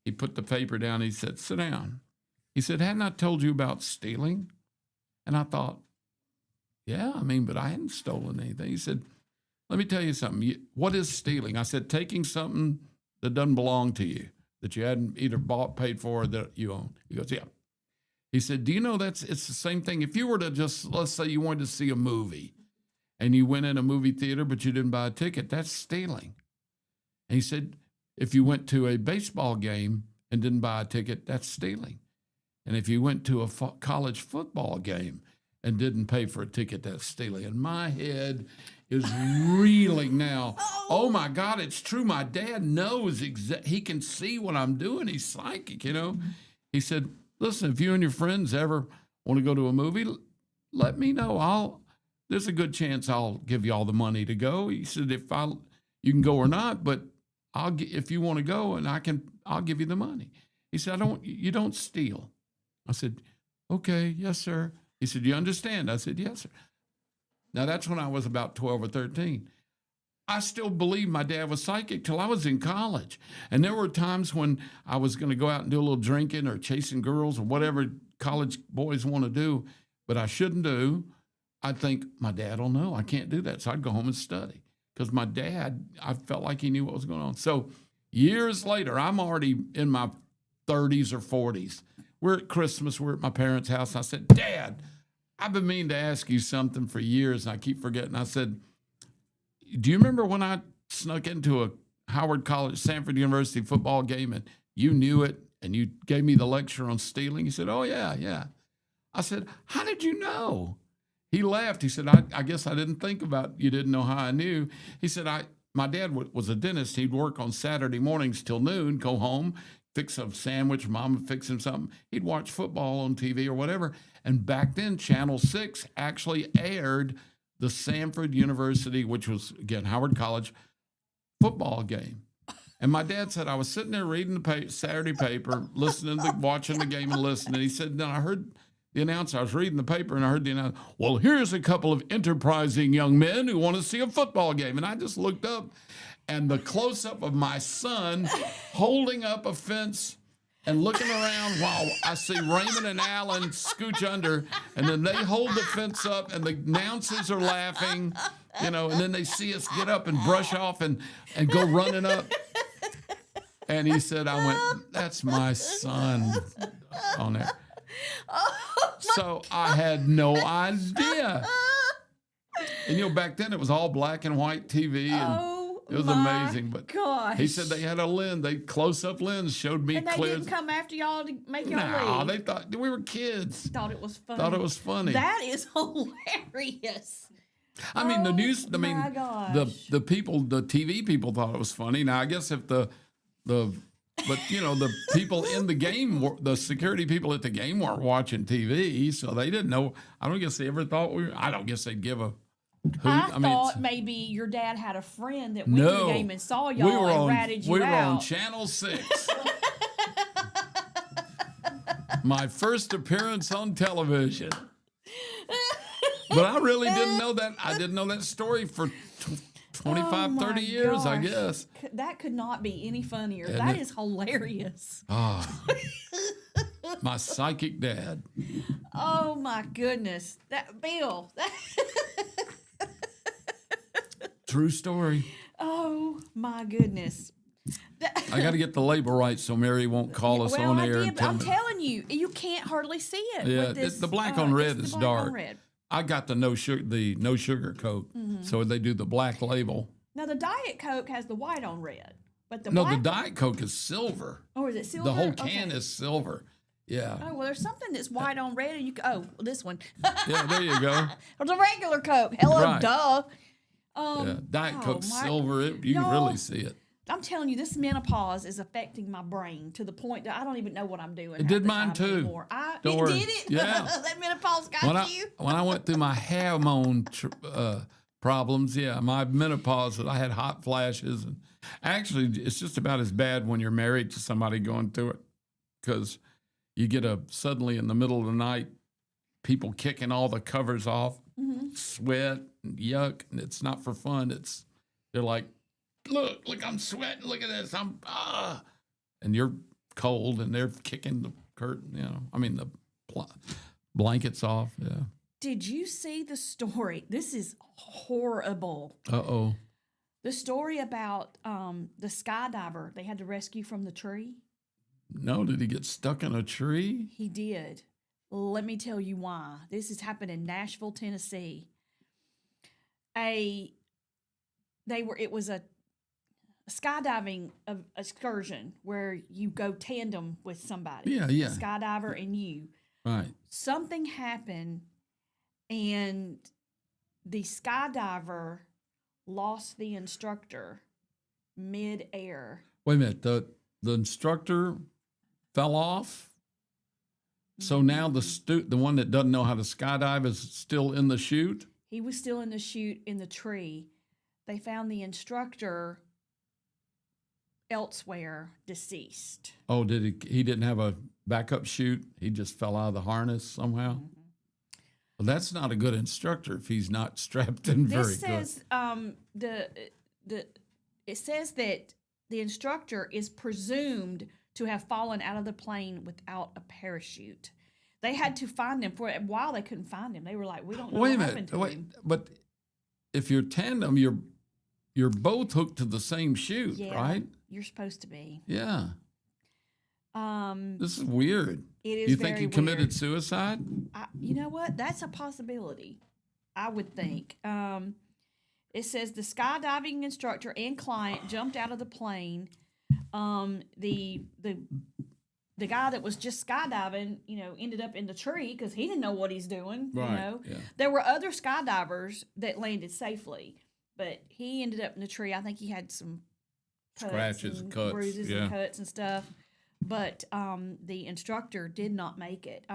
He put the paper down. He said, sit down. He said, hadn't I told you about stealing? And I thought, yeah, but I hadn't stolen anything. He said, let me tell you something. What is stealing? I said, taking something that doesn't belong to you, that you hadn't either bought, paid for, or that you own. He goes, yeah. He said, do you know it's the same thing? If you were to just, let's say you wanted to see a movie, and you went in a movie theater, but you didn't buy a ticket, that's stealing. And he said, if you went to a baseball game and didn't buy a ticket, that's stealing. And if you went to a college football game and didn't pay for a ticket, that's stealing. And my head is reeling now. Oh my God, it's true. My dad knows he can see what I'm doing. He's psychic, He said, listen, if you and your friends ever want to go to a movie, let me know. There's a good chance I'll give you all the money to go. He said, you can go or not, but if you want to go, and I'll give you the money. He said, you don't steal. I said, okay, yes, sir. He said, you understand? I said, yes, sir. Now, that's when I was about 12 or 13. I still believed my dad was psychic till I was in college. And there were times when I was going to go out and do a little drinking or chasing girls or whatever college boys want to do, but I shouldn't do. I'd think, my dad will know. I can't do that. So I'd go home and study because my dad, I felt like he knew what was going on. So years later, I'm already in my 30s or 40s. We're at Christmas. We're at my parents' house. I said, Dad, I've been meaning to ask you something for years, and I keep forgetting. I said, do you remember when I snuck into a Howard College, Samford University football game, and you knew it, and you gave me the lecture on stealing? He said, oh, yeah. I said, how did you know? He laughed. He said, I guess I didn't think about you didn't know how I knew. He said, my dad was a dentist. He'd work on Saturday mornings till noon, go home, fix a sandwich, mom would fix him something. He'd watch football on TV or whatever. And back then, Channel 6 actually aired the Samford University, which was, again, Howard College, football game. And my dad said, I was sitting there reading the Saturday paper, watching the game and listening. He said, then I heard the announcer, I was reading the paper and I heard the announcer, well, here's a couple of enterprising young men who want to see a football game. And I just looked up, and the close-up of my son holding up a fence and looking around while I see Raymond and Alan scooch under, and then they hold the fence up, and the announcers are laughing, and then they see us get up and brush off and go running up. And he said, I went, that's my son on there. So I had no idea. And back then it was all black and white TV, and it was amazing. But gosh. He said they had a lens, close-up lens showed me and they clear. didn't come after y'all to make y'all No, leave. they thought we were kids. Thought it was funny. Thought it was funny. That is hilarious. I mean, the news. I mean, my gosh. the people, the TV people thought it was funny. Now, I guess if the people in the game, the security people at the game weren't watching TV, so they didn't know. I don't guess they ever thought I don't guess they'd give a hoot. I thought maybe your dad had a friend that went to the game and saw y'all and ratted you out. We were on Channel 6. My first appearance on television. But I really didn't know that. I didn't know that story for 25, 30 years, gosh. I guess. That could not be any funnier. Isn't That it? is hilarious. Ah, my psychic dad. Oh my goodness. Bill. True story. Oh my goodness. I got to get the label right so Mary won't call us on air and but tell I'm me. telling you, you can't hardly see it. Yeah, with this, the black on red it's is the black on dark. red. I got the no sugar Coke, so they do the black label. Now the Diet Coke has the white on red, but the No, black. the Diet Coke is silver. Oh, is it silver? The whole can Okay. is silver. Yeah. Oh well, there's something that's white on red, and this one. Yeah, there you go. It's a regular Coke. Hello, Right. duh. Yeah, Diet Coke my- silver. You can Y'all, really see it. I'm telling you, this menopause is affecting my brain to the point that I don't even know what I'm doing. It half did the mine time too. Anymore. Don't it worry. did it? Yeah. That menopause got you? When I went through my hormone problems, my menopause, I had hot flashes. And actually, it's just about as bad when you're married to somebody going through it, because you get suddenly in the middle of the night, people kicking all the covers off, sweat, and yuck, and it's not for fun. They're like, look, I'm sweating. Look at this. And you're cold, and they're kicking the curtain. The blankets off. Yeah. Did you see the story? This is horrible. Uh-oh. The story about the skydiver they had to rescue from the tree. No, did he get stuck in a tree? He did. Let me tell you why. This has happened in Nashville, Tennessee. It was a skydiving excursion where you go tandem with somebody. Yeah. A skydiver and you. Right. Something happened and the skydiver lost the instructor mid-air. Wait a minute. The instructor fell off? So now the one that doesn't know how to skydive is still in the chute? He was still in the chute in the tree. They found the instructor elsewhere, deceased. Oh, he didn't have a backup chute? He just fell out of the harness somehow? Mm-hmm. Well, that's not a good instructor if he's not strapped in very This says it says that the instructor is presumed to have fallen out of the plane without a parachute. They had to find him. For a while they couldn't find him. They were like, we don't know Wait a what happened minute. to him. But if you're tandem, you're both hooked to the same chute, Yeah, right? you're supposed to be. Yeah. Um, This is weird. it is You think very he committed weird. suicide? You know what? That's a possibility, I would think. It says the skydiving instructor and client jumped out of the plane. The guy that was just skydiving, ended up in the tree because he didn't know what he's doing. Right, yeah. There were other skydivers that landed safely, but he ended up in the tree. I think he had some Scratches and cuts, bruises yeah. and cuts and stuff. But the instructor did not make it.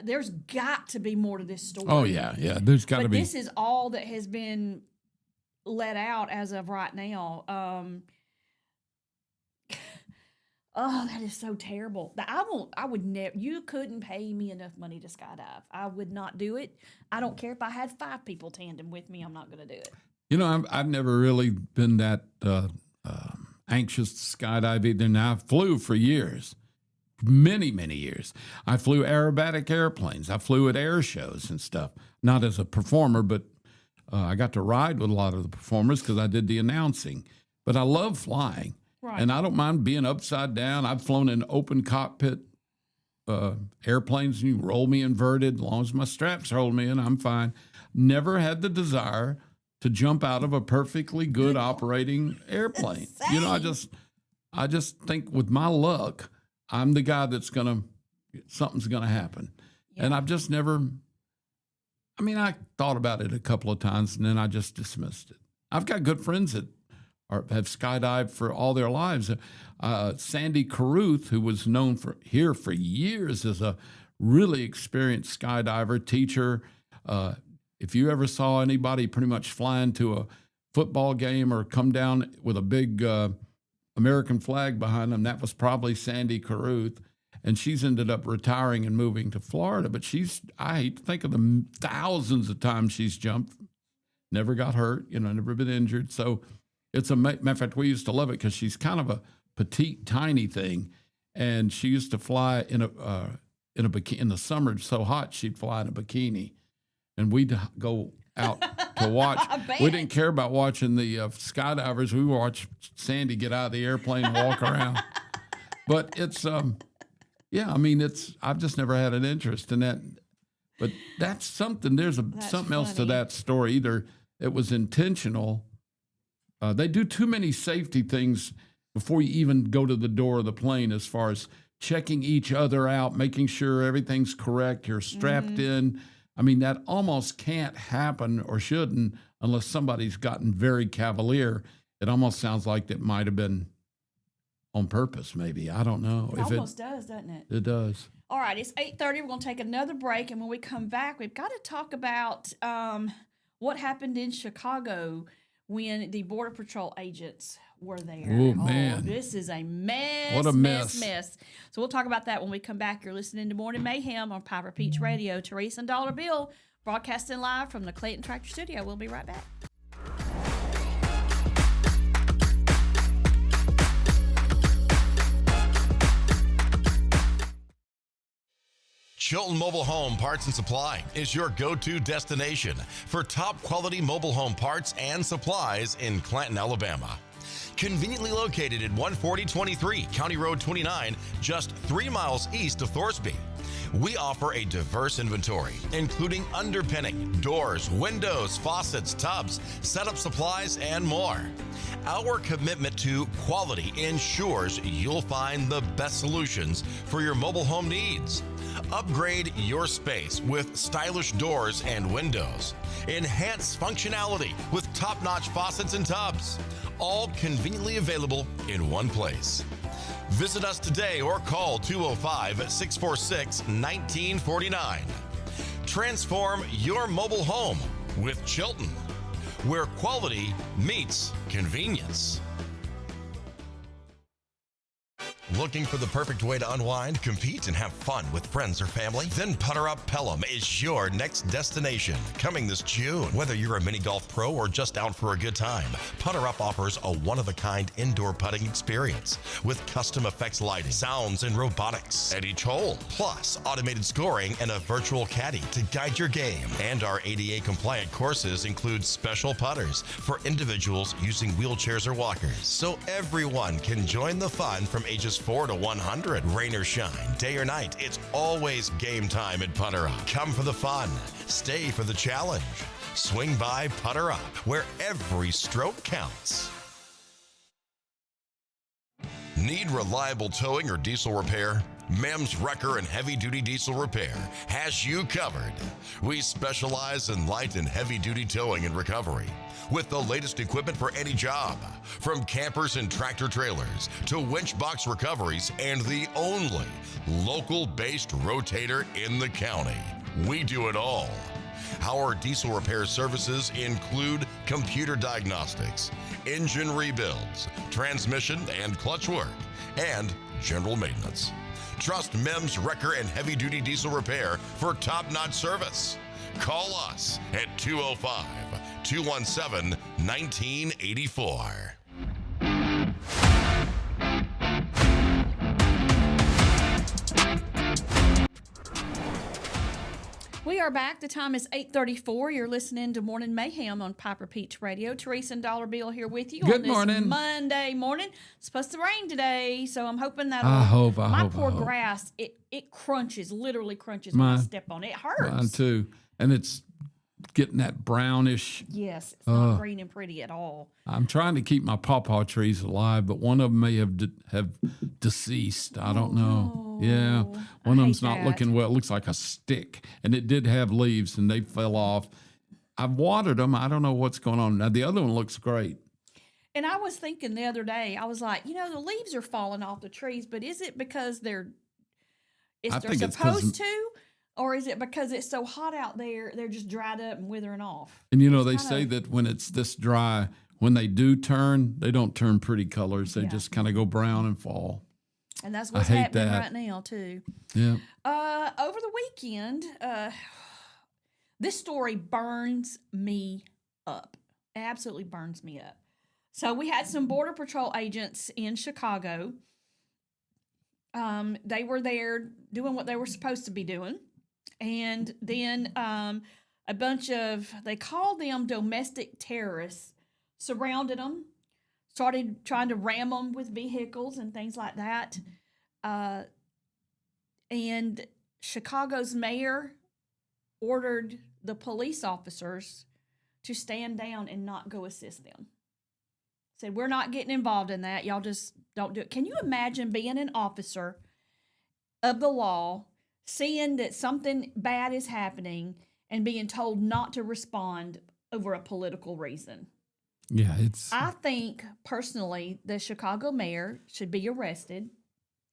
There's got to be more to this story. Oh yeah. There's got to But be. this is all that has been let out as of right now. Oh, that is so terrible. I would never, you couldn't pay me enough money to skydive. I would not do it. I don't care if I had 5 people tandem with me. I'm not going to do it. You know, I've never really been that anxious to skydive either. Now, I flew for years, many years. I flew aerobatic airplanes. I flew at air shows and stuff, not as a performer, but I got to ride with a lot of the performers because I did the announcing. But I love flying. Right. And I don't mind being upside down. I've flown in open cockpit airplanes, and you roll me inverted. As long as my straps hold me in, I'm fine. Never had the desire to jump out of a perfectly good operating airplane. You know, I just think with my luck, I'm the guy something's gonna happen. Yeah. And I've just never, I thought about it a couple of times and then I just dismissed it. I've got good friends that have skydived for all their lives. Sandy Carruth, who was known for years as a really experienced skydiver, teacher. If you ever saw anybody pretty much flying to a football game or come down with a big American flag behind them, that was probably Sandy Carruth. And she's ended up retiring and moving to Florida. But I hate to think of the thousands of times she's jumped, never got hurt, never been injured. So it's matter of fact, we used to love it because she's kind of a petite, tiny thing. And she used to fly in a bikini. In the summer, it's so hot, she'd fly in a bikini. And we'd go out to watch. We didn't care about watching the skydivers. We watched Sandy get out of the airplane and walk around. But it's, I've just never had an interest in that. But that's something. There's something else to that story. Either it was intentional. They do too many safety things before you even go to the door of the plane, as far as checking each other out, making sure everything's correct, you're strapped in. That almost can't happen or shouldn't unless somebody's gotten very cavalier. It almost sounds like it might have been on purpose, maybe. I don't know. It almost does, doesn't it? It does. All right, it's 8:30. We're going to take another break, and when we come back, we've got to talk about what happened in Chicago when the Border Patrol agents were there. Oh, man. This is a mess. What a mess. So we'll talk about that when we come back. You're listening to Morning Mayhem on Piper Peach Radio. Teresa and Dollar Bill broadcasting live from the Clayton Tractor Studio. We'll be right back. Chilton Mobile Home Parts and Supply is your go-to destination for top quality mobile home parts and supplies in Clanton, Alabama. Conveniently located at 14023 County Road 29, just 3 miles east of Thorsby. We offer a diverse inventory, including underpinning, doors, windows, faucets, tubs, setup supplies, and more. Our commitment to quality ensures you'll find the best solutions for your mobile home needs. Upgrade your space with stylish doors and windows. Enhance functionality with top-notch faucets and tubs. All conveniently available in one place. Visit us today or call 205-646-1949. Transform your mobile home with Chilton, where quality meets convenience. Looking for the perfect way to unwind, compete, and have fun with friends or family? Then Putter Up Pelham is your next destination. Coming this June. Whether you're a mini golf pro or just out for a good time, Putter Up offers a one-of-a-kind indoor putting experience with custom effects lighting, sounds, and robotics at each hole, plus automated scoring and a virtual caddy to guide your game. And our ADA-compliant courses include special putters for individuals using wheelchairs or walkers, so everyone can join the fun from ages 4 to 100. Rain or shine, day or night, it's always game time at Putter Up. Come for the fun, stay for the challenge. Swing by Putter Up, where every stroke counts. Need reliable towing or diesel repair? Mems Wrecker and Heavy Duty Diesel Repair has you covered. We specialize in light and heavy duty towing and recovery with the latest equipment for any job, from campers and tractor trailers to winch box recoveries, and the only local-based rotator in the county. We do it all. Our diesel repair services include computer diagnostics, engine rebuilds, transmission and clutch work, and general maintenance. Trust Mems Wrecker and Heavy Duty Diesel Repair for top-notch service. Call us at 205-217-1984. We are back. The time is 8:34. You're listening to Morning Mayhem on Piper Peach Radio. Teresa and Dollar Bill here with you on Good this morning. Monday morning. It's supposed to rain today, so I'm hoping that I hope. my poor grass, it crunches, literally crunches when I step on it. It hurts. Mine too. And it's getting that brownish. Yes, it's not green and pretty at all. I'm trying to keep my pawpaw trees alive, but one of them may have deceased. I don't know. Yeah, one of them's not looking well. It looks like a stick, and it did have leaves, and they fell off. I've watered them. I don't know what's going on. Now, the other one looks great. And I was thinking the other day, I was like, the leaves are falling off the trees, but is it because they're supposed to? Or is it because it's so hot out there, they're just dried up and withering off? And they say that when it's this dry, when they do turn, they don't turn pretty colors. They just kind of go brown and fall. And that's what's happening right now, too. Yeah. Over the weekend, this story burns me up. It absolutely burns me up. So we had some Border Patrol agents in Chicago. They were there doing what they were supposed to be doing. And then a bunch of, they called them domestic terrorists, surrounded them, started trying to ram them with vehicles and things like that. And Chicago's mayor ordered the police officers to stand down and not go assist them. Said, we're not getting involved in that. Y'all just don't do it. Can you imagine being an officer of the law, seeing that something bad is happening and being told not to respond over a political reason? Yeah, I think, personally, the Chicago mayor should be arrested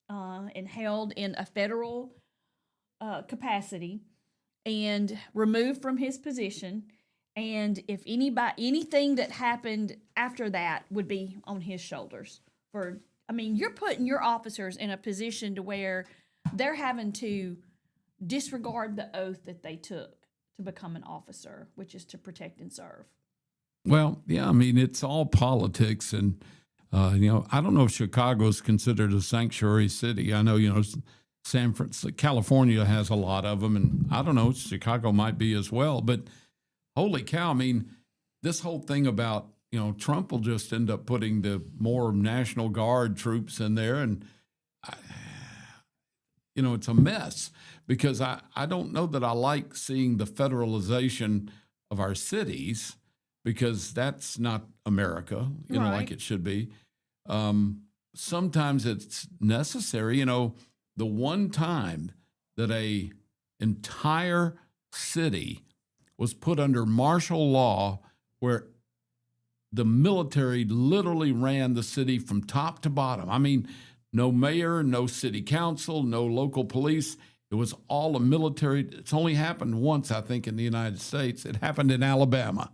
and held in a federal capacity and removed from his position. And if anything that happened after that would be on his shoulders. You're putting your officers in a position to where they're having to disregard the oath that they took to become an officer, which is to protect and serve. Well, yeah, it's all politics. And, I don't know if Chicago is considered a sanctuary city. I know, San Francisco, California has a lot of them. And I don't know, Chicago might be as well. But holy cow, this whole thing about, Trump will just end up putting the more National Guard troops in there. And, it's a mess because I don't know that I like seeing the federalization of our cities because that's not America, like it should be. Sometimes it's necessary. The one time that a entire city was put under martial law where the military literally ran the city from top to bottom. No mayor, no city council, no local police. It was all a military. It's only happened once, I think, in the United States. It happened in Alabama.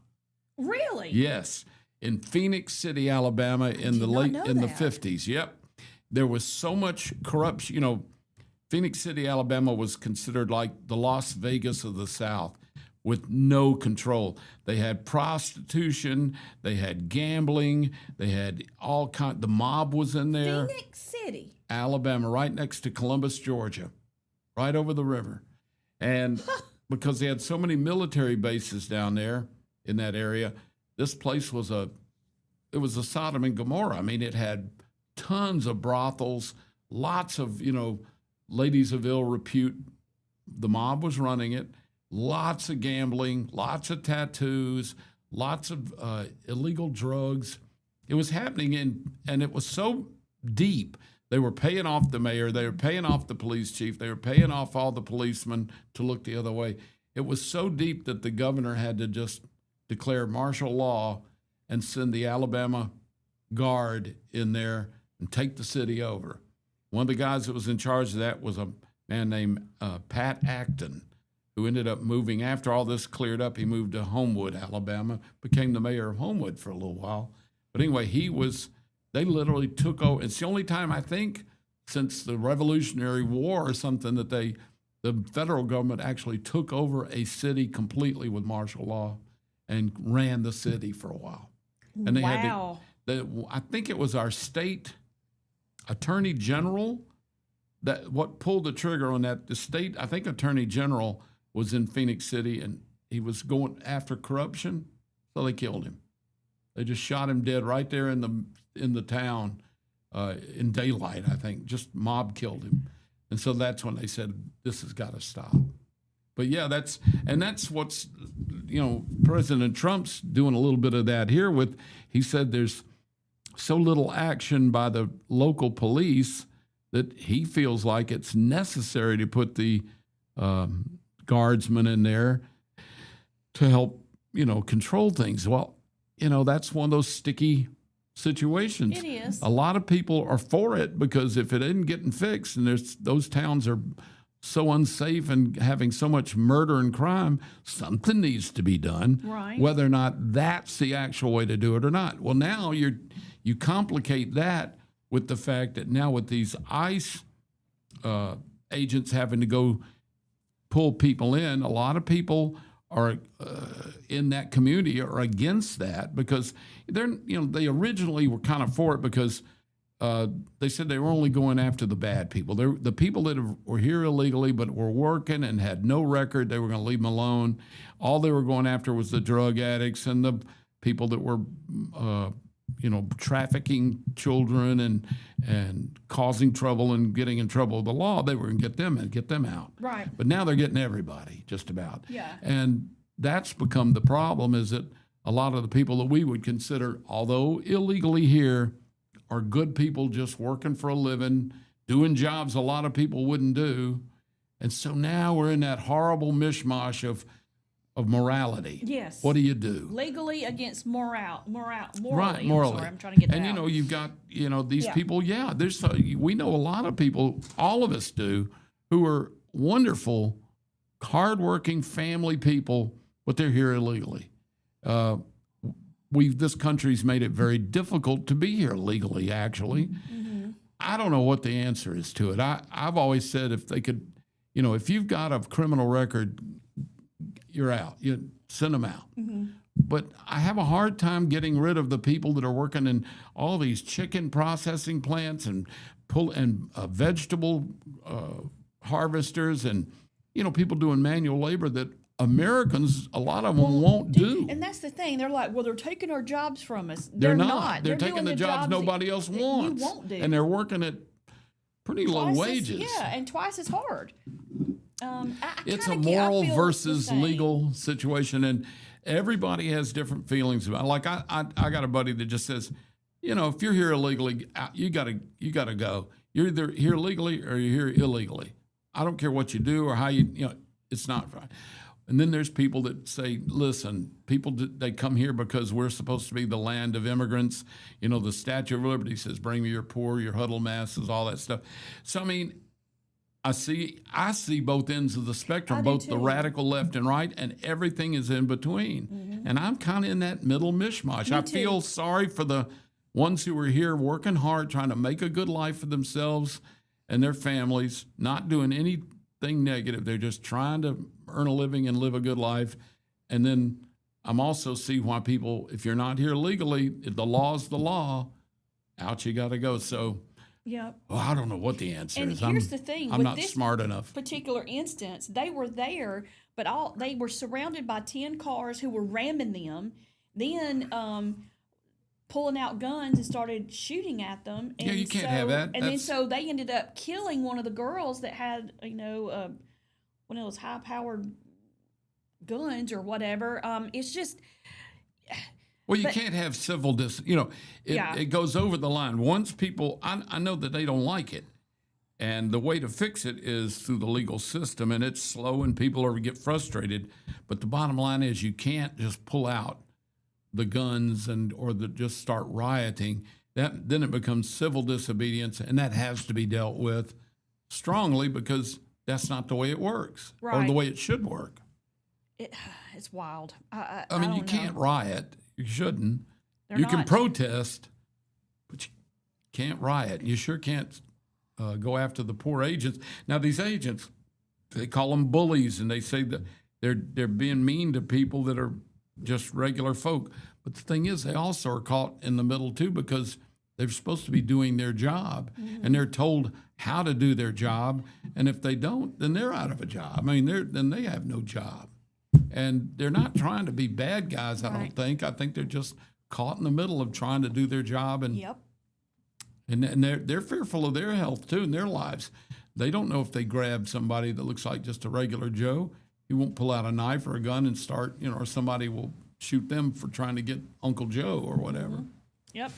Really? Yes. In Phoenix City, Alabama in the 50s. Yep. There was so much corruption. Phoenix City, Alabama was considered like the Las Vegas of the South with no control. They had prostitution, they had gambling, they had all kinds. The mob was in there. Phoenix City, Alabama, right next to Columbus, Georgia, right over the river. And because they had so many military bases down there in that area, this place was a Sodom and Gomorrah. It had tons of brothels, lots of, ladies of ill repute. The mob was running it. Lots of gambling, lots of tattoos, lots of illegal drugs. It was happening and it was so deep They were paying off the mayor. They were paying off the police chief. They were paying off all the policemen to look the other way. It was so deep that the governor had to just declare martial law and send the Alabama Guard in there and take the city over. One of the guys that was in charge of that was a man named Pat Acton, who ended up moving. After all this cleared up, he moved to Homewood, Alabama, became the mayor of Homewood for a little while. But anyway, they literally took over. It's the only time, I think, since the Revolutionary War or something that the federal government actually took over a city completely with martial law and ran the city for a while. And they Wow. I think it was our state attorney general what pulled the trigger on that. The state, I think, attorney general was in Phoenix City, and he was going after corruption, so they killed him. They just shot him dead right there in the town in daylight, I think. Just mob killed him. And so that's when they said, this has got to stop. But yeah, that's what's, President Trump's doing a little bit of that here he said there's so little action by the local police that he feels like it's necessary to put the guardsmen in there to help, control things. Well, that's one of those sticky situations. It is. A lot of people are for it because if it isn't getting fixed, and those towns are so unsafe and having so much murder and crime, something needs to be done. Right. Whether or not that's the actual way to do it or not. Well, now you complicate that with the fact that now with these ICE agents having to go pull people in, a lot of people are in that community are against that because they originally were kind of for it because they said they were only going after the bad people. The people that were here illegally but were working and had no record, they were going to leave them alone. All they were going after was the drug addicts and the people that were trafficking children and causing trouble and getting in trouble with the law. They were going to get them and get them out. Right. But now they're getting everybody, just about. Yeah. And that's become the problem, is that a lot of the people that we would consider, although illegally here, are good people just working for a living, doing jobs a lot of people wouldn't do. And so now we're in that horrible mishmash of morality. Yes. What do you do? Legally against morally. Right, morally. I'm sorry, I'm trying to get that and out. you've got these Yeah. people. Yeah, we know a lot of people. All of us do, who are wonderful, hardworking family people, but they're here illegally. This country's made it very difficult to be here legally. Actually, Mm-hmm. I don't know what the answer is to it. I've always said if they could, if you've got a criminal record, you're out. You send them out. Mm-hmm. But I have a hard time getting rid of the people that are working in all these chicken processing plants and vegetable harvesters and people doing manual labor that Americans, a lot of them won't do. And that's the thing. They're like, well, they're taking our jobs from us. They're not. They're doing taking the jobs nobody else that wants. You won't do. And they're working at pretty low wages. And twice as hard. It's a moral versus legal situation, and everybody has different feelings about it. Like I got a buddy that just says, if you're here illegally, you gotta go. You're either here legally or you're here illegally. I don't care what you do or how it's not right. And then there's people that say, listen, they come here because we're supposed to be the land of immigrants. The Statue of Liberty says, bring me your poor, your huddled masses, all that stuff. So, I mean, I see both ends of the spectrum, both the radical left and right, and everything is in between. Mm-hmm. And I'm kind of in that middle mishmash. I feel sorry for the ones who are here working hard, trying to make a good life for themselves and their families, not doing anything negative. They're just trying to earn a living and live a good life. And then I'm also see why people, if you're not here legally, if the law's the law, out you got to go. So, yeah. Well, I don't know what the answer is. And here's the thing. I'm with not this smart enough. Particular instance, they were there, but they were surrounded by 10 cars who were ramming them, then pulling out guns and started shooting at them. And you can't have that. And then so they ended up killing one of the girls that had, one of those high-powered guns or whatever. It's just... Well, you But- can't have civil it goes over the line. Once people, I know that they don't like it. And the way to fix it is through the legal system, and it's slow and people get frustrated. But the bottom line is you can't just pull out the guns or just start rioting. Then it becomes civil disobedience, and that has to be dealt with strongly because that's not the way it works or Right. the way it should work. It's wild. I mean, don't you know. can't riot. You shouldn't. They're You can not. protest, but you can't riot. You sure can't go after the poor agents. Now, these agents, they call them bullies, and they say that they're being mean to people that are just regular folk. But the thing is, they also are caught in the middle, too, because they're supposed to be doing their job, and they're told how to do their job. And if they don't, then they're out of a job. I mean, then they have no job. And they're not trying to be bad guys, I don't think. I think they're just caught in the middle of trying to do their job. And Yep. and they're fearful of their health, too, and their lives. They don't know if they grab somebody that looks like just a regular Joe. He won't pull out a knife or a gun and start, or somebody will shoot them for trying to get Uncle Joe or whatever. Yep.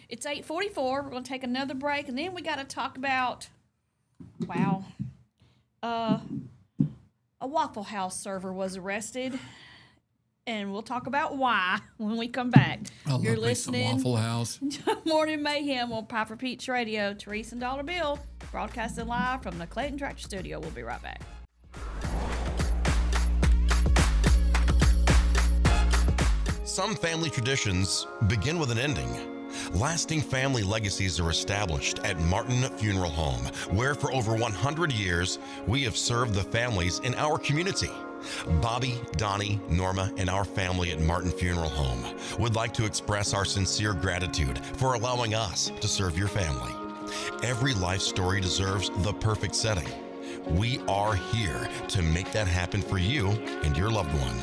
It's 8:44. We're going to take another break, and then we got to talk about, a Waffle House server was arrested, and we'll talk about why when we come back. I You're love me some listening Waffle House. to Morning Mayhem on Piper Peach Radio. Teresa and Dollar Bill broadcasting live from the Clayton Tractor Studio. We'll be right back. Some family traditions begin with an ending. Lasting family legacies are established at Martin Funeral Home, where for over 100 years, we have served the families in our community. Bobby, Donnie, Norma, and our family at Martin Funeral Home would like to express our sincere gratitude for allowing us to serve your family. Every life story deserves the perfect setting. We are here to make that happen for you and your loved one.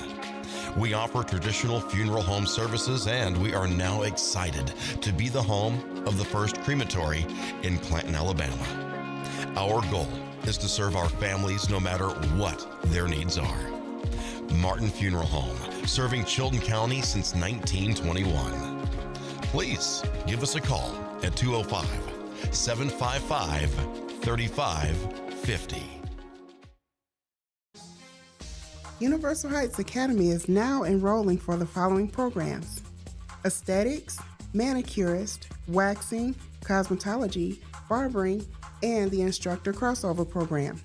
We offer traditional funeral home services, and we are now excited to be the home of the first crematory in Clanton, Alabama. Our goal is to serve our families no matter what their needs are. Martin Funeral Home, serving Chilton County since 1921. Please give us a call at 205-755-3550. Universal Heights Academy is now enrolling for the following programs: aesthetics, manicurist, waxing, cosmetology, barbering, and the instructor crossover program.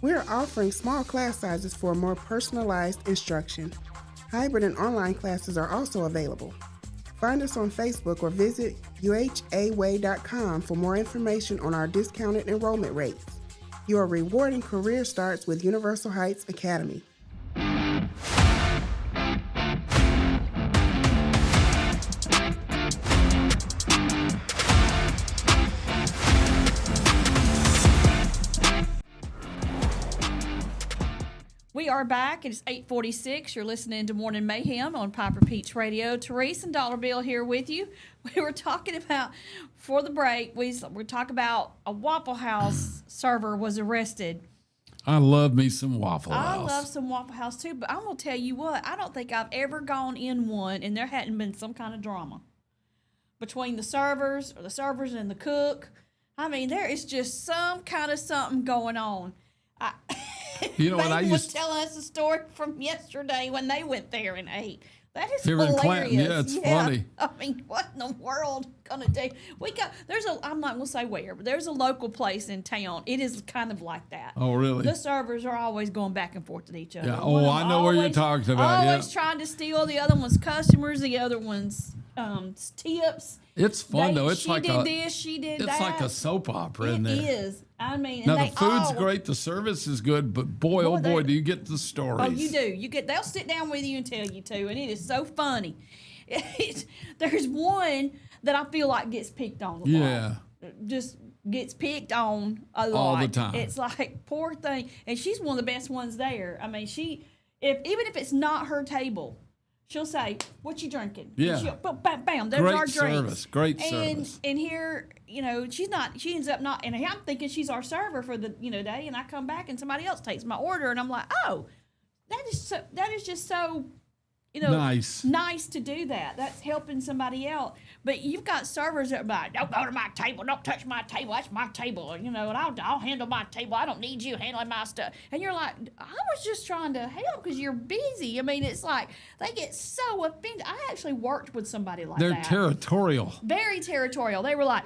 We are offering small class sizes for more personalized instruction. Hybrid and online classes are also available. Find us on Facebook or visit uhaway.com for more information on our discounted enrollment rates. Your rewarding career starts with Universal Heights Academy. We are back. It is 8:46. You're listening to Morning Mayhem on Piper Peach Radio. Teresa and Dollar Bill here with you. We were talking about, for the break, we talk about a Waffle House server was arrested. I love me some Waffle House. I love some Waffle House too, but I'm going to tell you what, I don't think I've ever gone in one and there hadn't been some kind of drama between the servers and the cook. I mean, there is just some kind of something going on. You know what I Megan was used telling us a story from yesterday when they went there and ate. That is Here in hilarious. Clanton, yeah, it's funny. I mean, what in the world gonna do? I'm not gonna say where, but there's a local place in town. It is kind of like that. Oh, really? The servers are always going back and forth to each other. Yeah. One Oh, of I them know where you're always- talking about. Always Yeah. trying to steal the other one's customers, the other one's tips. It's fun though. It's she like did a this, she did it's that. like a soap opera in It there. is. I mean, and Now the they food's all- great, the service is good, but boy, oh Boy, boy, they- do you get the stories. Oh, you do. They'll sit down with you and tell you to, and it is so funny. There's one that I feel like gets picked on a lot. Yeah. Just gets picked on a lot. All the time. It's like, poor thing. And she's one of the best ones there. I mean, even if it's not her table, she'll say, "What you drinking?" Yeah. And she'll, bam, bam, there's Great our drinks. service. Great and, service. And here, she ends up not, and I'm thinking she's our server for the, day, and I come back and somebody else takes my order, and I'm like, oh, that is just so nice to do that. That's helping somebody out. But you've got servers that are like, don't go to my table, don't touch my table, that's my table, and I'll handle my table. I don't need you handling my stuff. And you're like, I was just trying to help because you're busy. I mean, it's like they get so offended. I actually worked with somebody like that. They're territorial. Very territorial. They were like,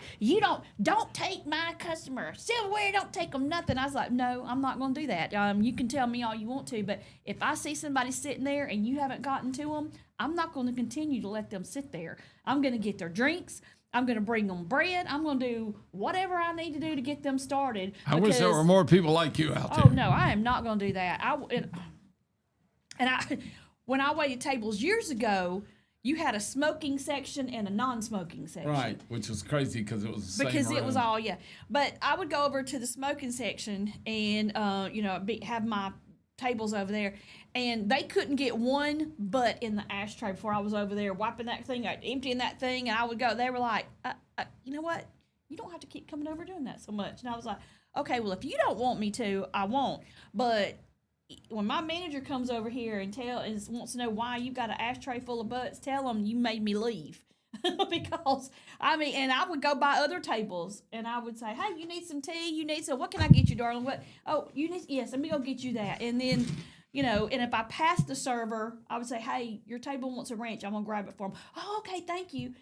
don't take my customer. Silverware, don't take them nothing. I was like, no, I'm not going to do that. You can tell me all you want to, but if I see somebody sitting there and you haven't gotten to them, I'm not going to continue to let them sit there. I'm going to get their drinks. I'm going to bring them bread. I'm going to do whatever I need to do to get them started. I wish there were more people like you out there. Oh, no, I am not going to do that. When I waited tables years ago, you had a smoking section and a non-smoking section. Right, which was crazy because it was the same Because it was room. all, yeah. But I would go over to the smoking section and, have my tables over there. And they couldn't get one butt in the ashtray before I was over there wiping that thing out, emptying that thing. And I would go, they were like, you know what? You don't have to keep coming over doing that so much. And I was like, okay, well, if you don't want me to, I won't. But when my manager comes over here and wants to know why you got an ashtray full of butts, tell them you made me leave. Because, and I would go by other tables and I would say, hey, you need some tea? What can I get you, darling? What? Oh, yes, let me go get you that. And then, and if I passed the server, I would say, hey, your table wants a ranch. I'm going to grab it for them. Oh, okay, thank you.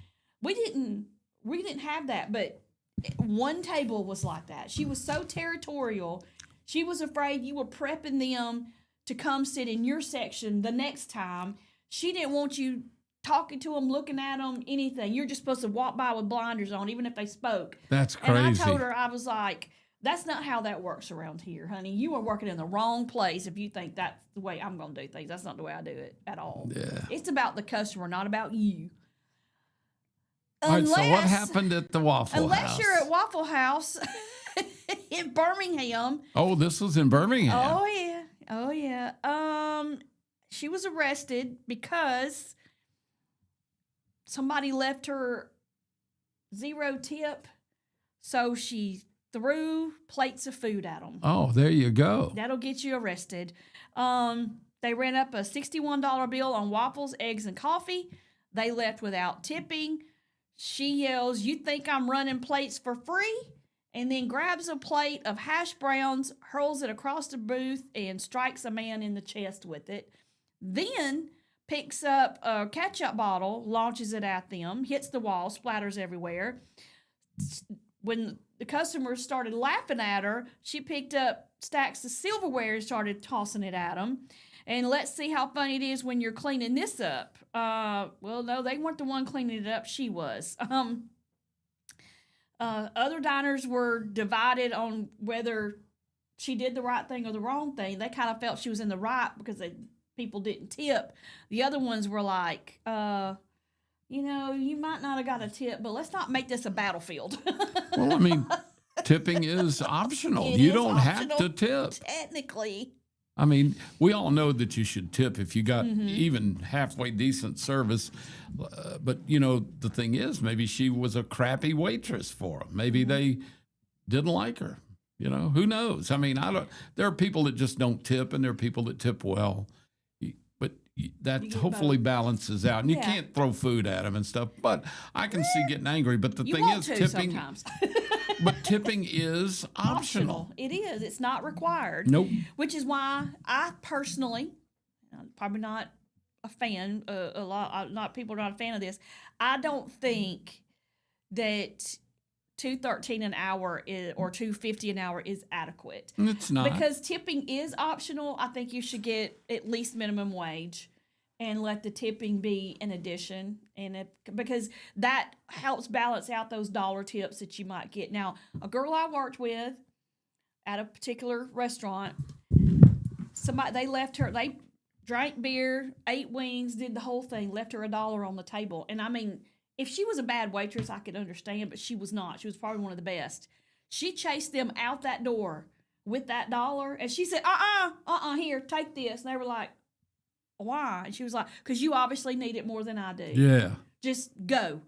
We didn't have that, but one table was like that. She was so territorial. She was afraid you were prepping them to come sit in your section the next time. She didn't want you talking to them, looking at them, anything. You're just supposed to walk by with blinders on, even if they spoke. That's crazy. And I told her, I was like, that's not how that works around here, honey. You are working in the wrong place if you think that's the way I'm going to do things. That's not the way I do it at all. Yeah. It's about the customer, not about you. All right, so what happened at the Waffle House? Unless you're at Waffle House in Birmingham. Oh, this was in Birmingham. Oh, yeah. She was arrested because somebody left her 0 tip, so she threw plates of food at them. Oh, there you go. That'll get you arrested. They ran up a $61 bill on waffles, eggs, and coffee. They left without tipping. She yells, "You think I'm running plates for free?" And then grabs a plate of hash browns, hurls it across the booth, and strikes a man in the chest with it. Then picks up a ketchup bottle, launches it at them, hits the wall, splatters everywhere. When the customers started laughing at her, she picked up stacks of silverware and started tossing it at them. And let's see how funny it is when you're cleaning this up. Well, no, they weren't the one cleaning it up. She was. Other diners were divided on whether she did the right thing or the wrong thing. They kind of felt she was in the right because people didn't tip. The other ones were like, you might not have got a tip, but let's not make this a battlefield. Well, tipping is optional. You don't have to tip. Technically. We all know that you should tip if you got even halfway decent service. But, the thing is, maybe she was a crappy waitress for them. Maybe they didn't like her. Who knows? There are people that just don't tip, and there are people that tip well. But that hopefully balances out. And you can't throw food at them and stuff. But I can see getting angry. But the thing is, tipping. Sometimes. But tipping is optional. It is. It's not required. Nope. Which is why I personally, probably not a fan. People are not a fan of this. I don't think that $2.13 an hour or $2.50 an hour is adequate. It's not, because tipping is optional. I think you should get at least minimum wage and let the tipping be an addition, because that helps balance out those dollar tips that you might get. Now, a girl I worked with at a particular restaurant, they left her. They drank beer, ate wings, did the whole thing, left her $1 on the table. And if she was a bad waitress, I could understand, but she was not. She was probably one of the best. She chased them out that door with that $1, and she said, here, take this. And they were like, why? And she was like, because you obviously need it more than I do. Yeah. Just go.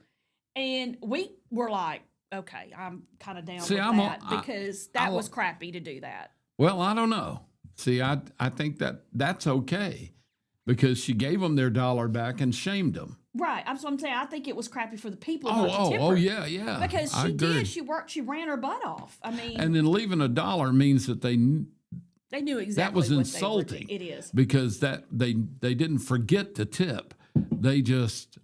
And we were like, okay, I'm kind of down with that because that was crappy to do that. Well, I don't know. See, I think that's okay. because she gave them their dollar back and shamed them. Right. That's what I'm saying. I think it was crappy for the people not to tip her. Oh, yeah. Because I she agree. did. She worked. She ran her butt off. I mean, And then leaving $1 means that they knew exactly that was what insulting. It is. Because they didn't forget to tip. They just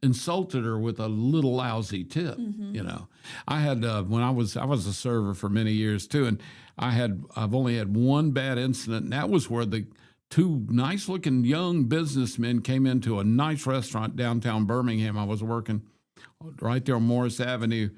insulted her with a little lousy tip. You know, I had when I was a server for many years too, and I've only had one bad incident, and that was where the two nice-looking young businessmen came into a nice restaurant downtown Birmingham. I was working right there on Morris Avenue,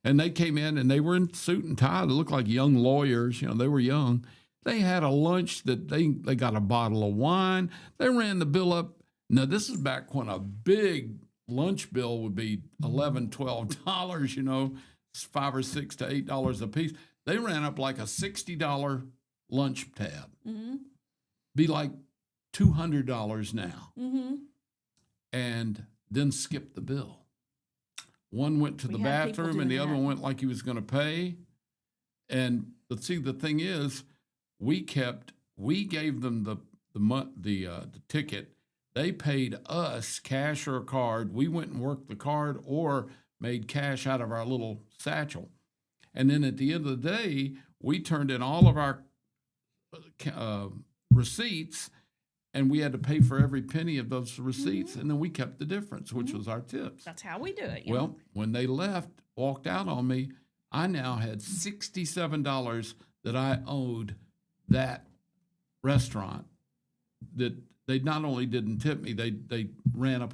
and they came in, and they were in suit and tie. They looked like young lawyers. You know, they were young. They had a lunch that they got a bottle of wine. They ran the bill up. Now, this is back when a big lunch bill would be $11, $12, you know, $5 or $6 to $8 a piece. They ran up like a $60 lunch tab. Be like $200 now. And then skip the bill. One went to the bathroom and the other one went like he was going to pay. And let's see, the thing is, we gave them the ticket. They paid us cash or a card. We went and worked the card or made cash out of our little satchel. And then at the end of the day, we turned in all of our receipts, and we had to pay for every penny of those receipts, and then we kept the difference, which was our tips. That's how we do it. Well, when they walked out on me, I now had $67 that I owed that restaurant that they not only didn't tip me, they ran up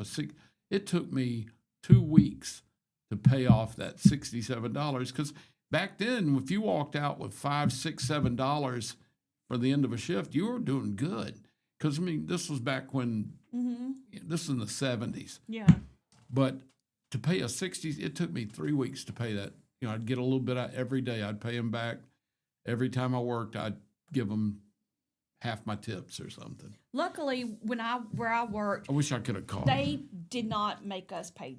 it took me 2 weeks to pay off that $67 because back then, if you walked out with $5, $6, $7 for the end of a shift, you were doing good. Because, I mean, this was back when, this was in the 70s. Yeah. But to pay it took me 3 weeks to pay that. You know, I'd get a little bit out every day. I'd pay them back. Every time I worked, I'd give them half my tips or something. Luckily, where I worked, I wish I could have called. They did not make us pay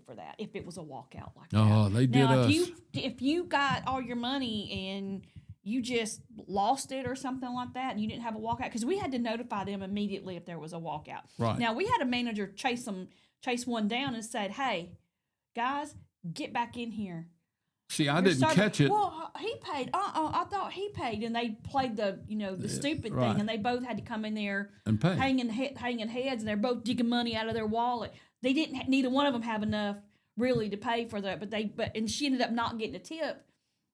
for that if it was a walkout like that. Oh, they did now, us. If you got all your money and you just lost it or something like that, and you didn't have a walkout, because we had to notify them immediately if there was a walkout. Right. Now, we had a manager chase one down and said, "Hey, guys, get back in here." See, I didn't catch it. Well, he paid. I thought he paid, and they played the stupid right. thing, and they both had to come in there and pay, hanging heads, and they're both digging money out of their wallet. They didn't. Neither one of them have enough really to pay for that, and she ended up not getting a tip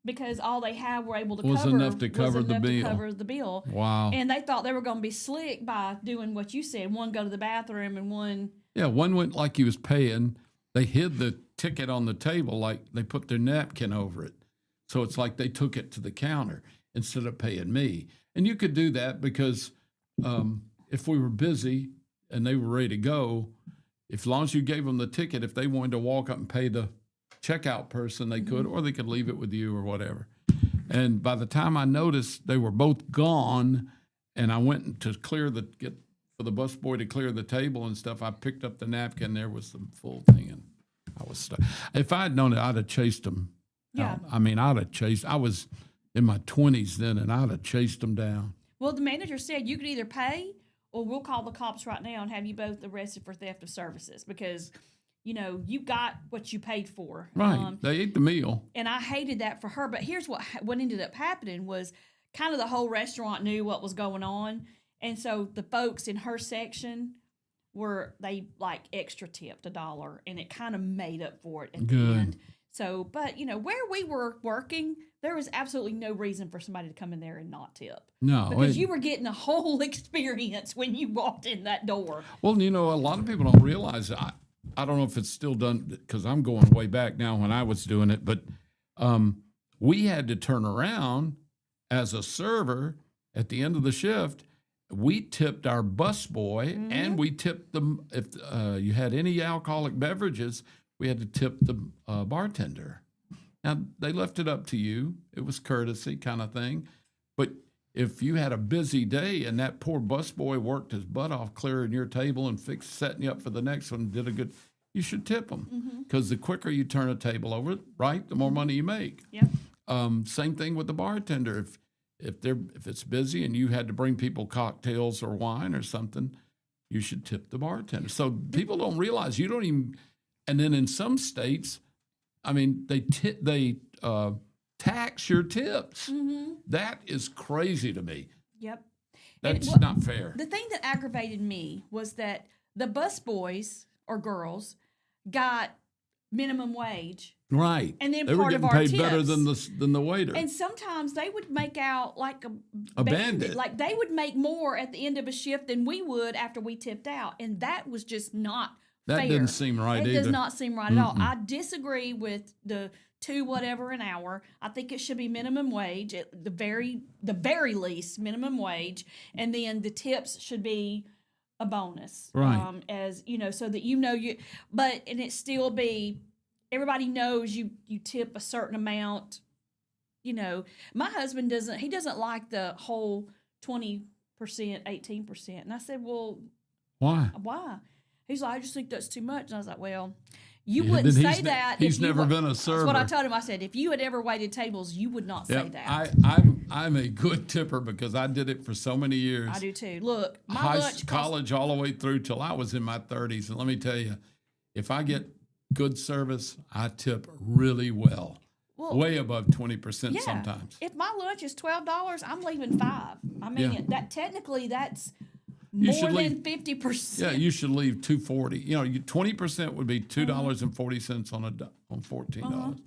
because all they had were able to was enough to cover the bill. Wow! And they thought they were going to be slick by doing what you said. One go to the bathroom, and one went like he was paying. They hid the ticket on the table, like they put their napkin over it. So it's like they took it to the counter instead of paying me. And you could do that because if we were busy and they were ready to go, as long as you gave them the ticket, if they wanted to walk up and pay the checkout person, they could, or they could leave it with you or whatever. And by the time I noticed they were both gone, and I went to get for the busboy to clear the table and stuff, I picked up the napkin. There was the full thing, and I was stuck. If I had known it, I'd have chased them. Yeah. I mean, I was in my 20s then, and I'd have chased them down. Well, the manager said you could either pay or we'll call the cops right now and have you both arrested for theft of services because, you got what you paid for. Right. They ate the meal. And I hated that for her. But here's what ended up happening was kind of the whole restaurant knew what was going on. And so the folks in her section they like extra tipped $1, and it kind of made up for it at the end. So, but where we were working, there was absolutely no reason for somebody to come in there and not tip. No, because you were getting a whole experience when you walked in that door. Well, a lot of people don't realize that. I don't know if it's still done because I'm going way back now when I was doing it, but we had to turn around as a server at the end of the shift. We tipped our busboy, and we tipped them. If you had any alcoholic beverages, we had to tip the bartender. Now, they left it up to you. It was courtesy kind of thing. But if you had a busy day and that poor busboy worked his butt off clearing your table and setting you up for the next one, you should tip them. Because the quicker you turn a table over, right, the more money you make. Yeah. Same thing with the bartender. If it's busy and you had to bring people cocktails or wine or something, you should tip the bartender. So people don't realize you don't even. And then in some states, I mean, they tax your tips. Mm-hmm. That is crazy to me. Yep. That's not fair. The thing that aggravated me was that the bus boys or girls got minimum wage. Right. And then they were part of getting our paid better tips. than the waiter. And sometimes they would make out like A bandit. Like they would make more at the end of a shift than we would after we tipped out. And that was just not that fair. didn't seem right it either. It does not seem right at all. I disagree with the $2 whatever an hour. I think it should be minimum wage, at the very least minimum wage, and then the tips should be a bonus. Right. As you know, so that and it still be everybody knows you tip a certain amount. You know, my husband doesn't like the whole 20%, 18%. And I said, well, why? He's like, I just think that's too much. And I was like, well, you wouldn't say that. He's never been a server. That's what I told him. I said, if you had ever waited tables, you would not say that. I'm a good tipper because I did it for so many years. I do too. Look, my lunch college all the way through till I was in my 30s. And let me tell you, if I get good service, I tip really well. Way above 20% sometimes. If my lunch is $12, I'm leaving $5. I mean, that's more than 50%. Yeah, you should leave $2.40. You know, 20% would be $2.40 on $14.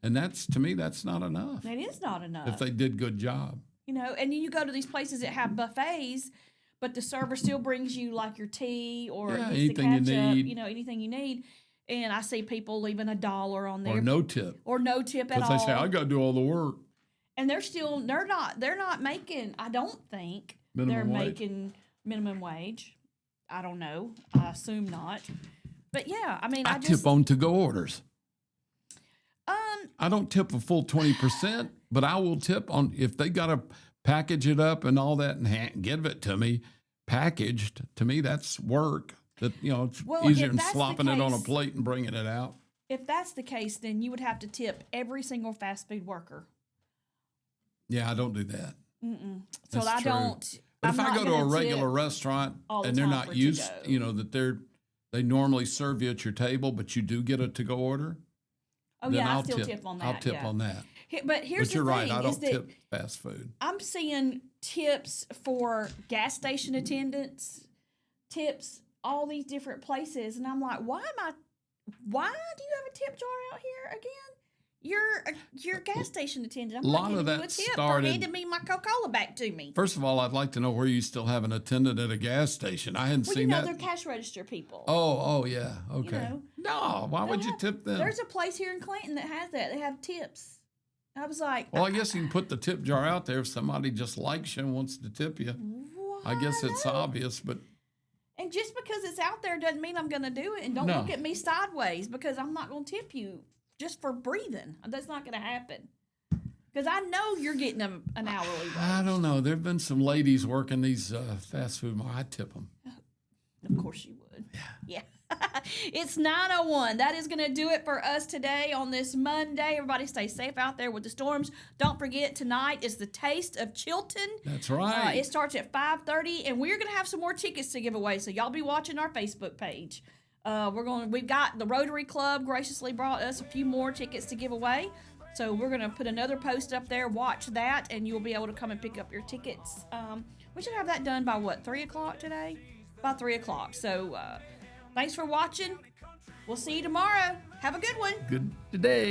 And to me, that's not enough. It is not enough. If they did good job. You know, and you go to these places that have buffets, but the server still brings you like your tea or anything you need. You know, anything you need. And I see people leaving $1 on there. Or no tip. Or no tip at all. Because they say, I got to do all the work. And they're not making, I don't think making minimum wage. I don't know. I assume not. But yeah, I mean, I tip on to-go orders. I don't tip a full 20%, but I will tip on if they got to package it up and all that and give it to me packaged. To me, that's work. That it's easier than slopping it on a plate and bringing it out. If that's the case, then you would have to tip every single fast food worker. Yeah, I don't do that. So I don't. But if I go to a regular restaurant and they're not used, that they normally serve you at your table, but you do get a to-go order. Oh yeah, I still tip on that. I'll tip on that. But you're right. I don't tip fast food. I'm seeing tips for gas station attendants, tips all these different places, and I'm like, why do you have a tip jar out here again? You're a gas station attendant. I'm not giving you a tip for handing me my Coca-Cola back to me. First of all, I'd like to know where you still have an attendant at a gas station. I hadn't seen that. They're cash register people. Oh yeah, okay. No, why would you tip them? There's a place here in Clinton that has that. They have tips. I was like, well, I guess you can put the tip jar out there if somebody just likes you and wants to tip you. I guess it's obvious, but. And just because it's out there doesn't mean I'm going to do it. And don't look at me sideways because I'm not going to tip you just for breathing. That's not going to happen. Because I know you're getting an hourly wage. I don't know. There have been some ladies working these fast food. I'd tip them. Of course you would. Yeah. It's 9:01. That is going to do it for us today on this Monday. Everybody stay safe out there with the storms. Don't forget, tonight is the Taste of Chilton. That's right. It starts at 5:30, and we're going to have some more tickets to give away, so y'all be watching our Facebook page. We've got the Rotary Club graciously brought us a few more tickets to give away. So we're going to put another post up there. Watch that, and you'll be able to come and pick up your tickets. We should have that done by 3 o'clock today? By 3 o'clock. So thanks for watching. We'll see you tomorrow. Have a good one. Good day.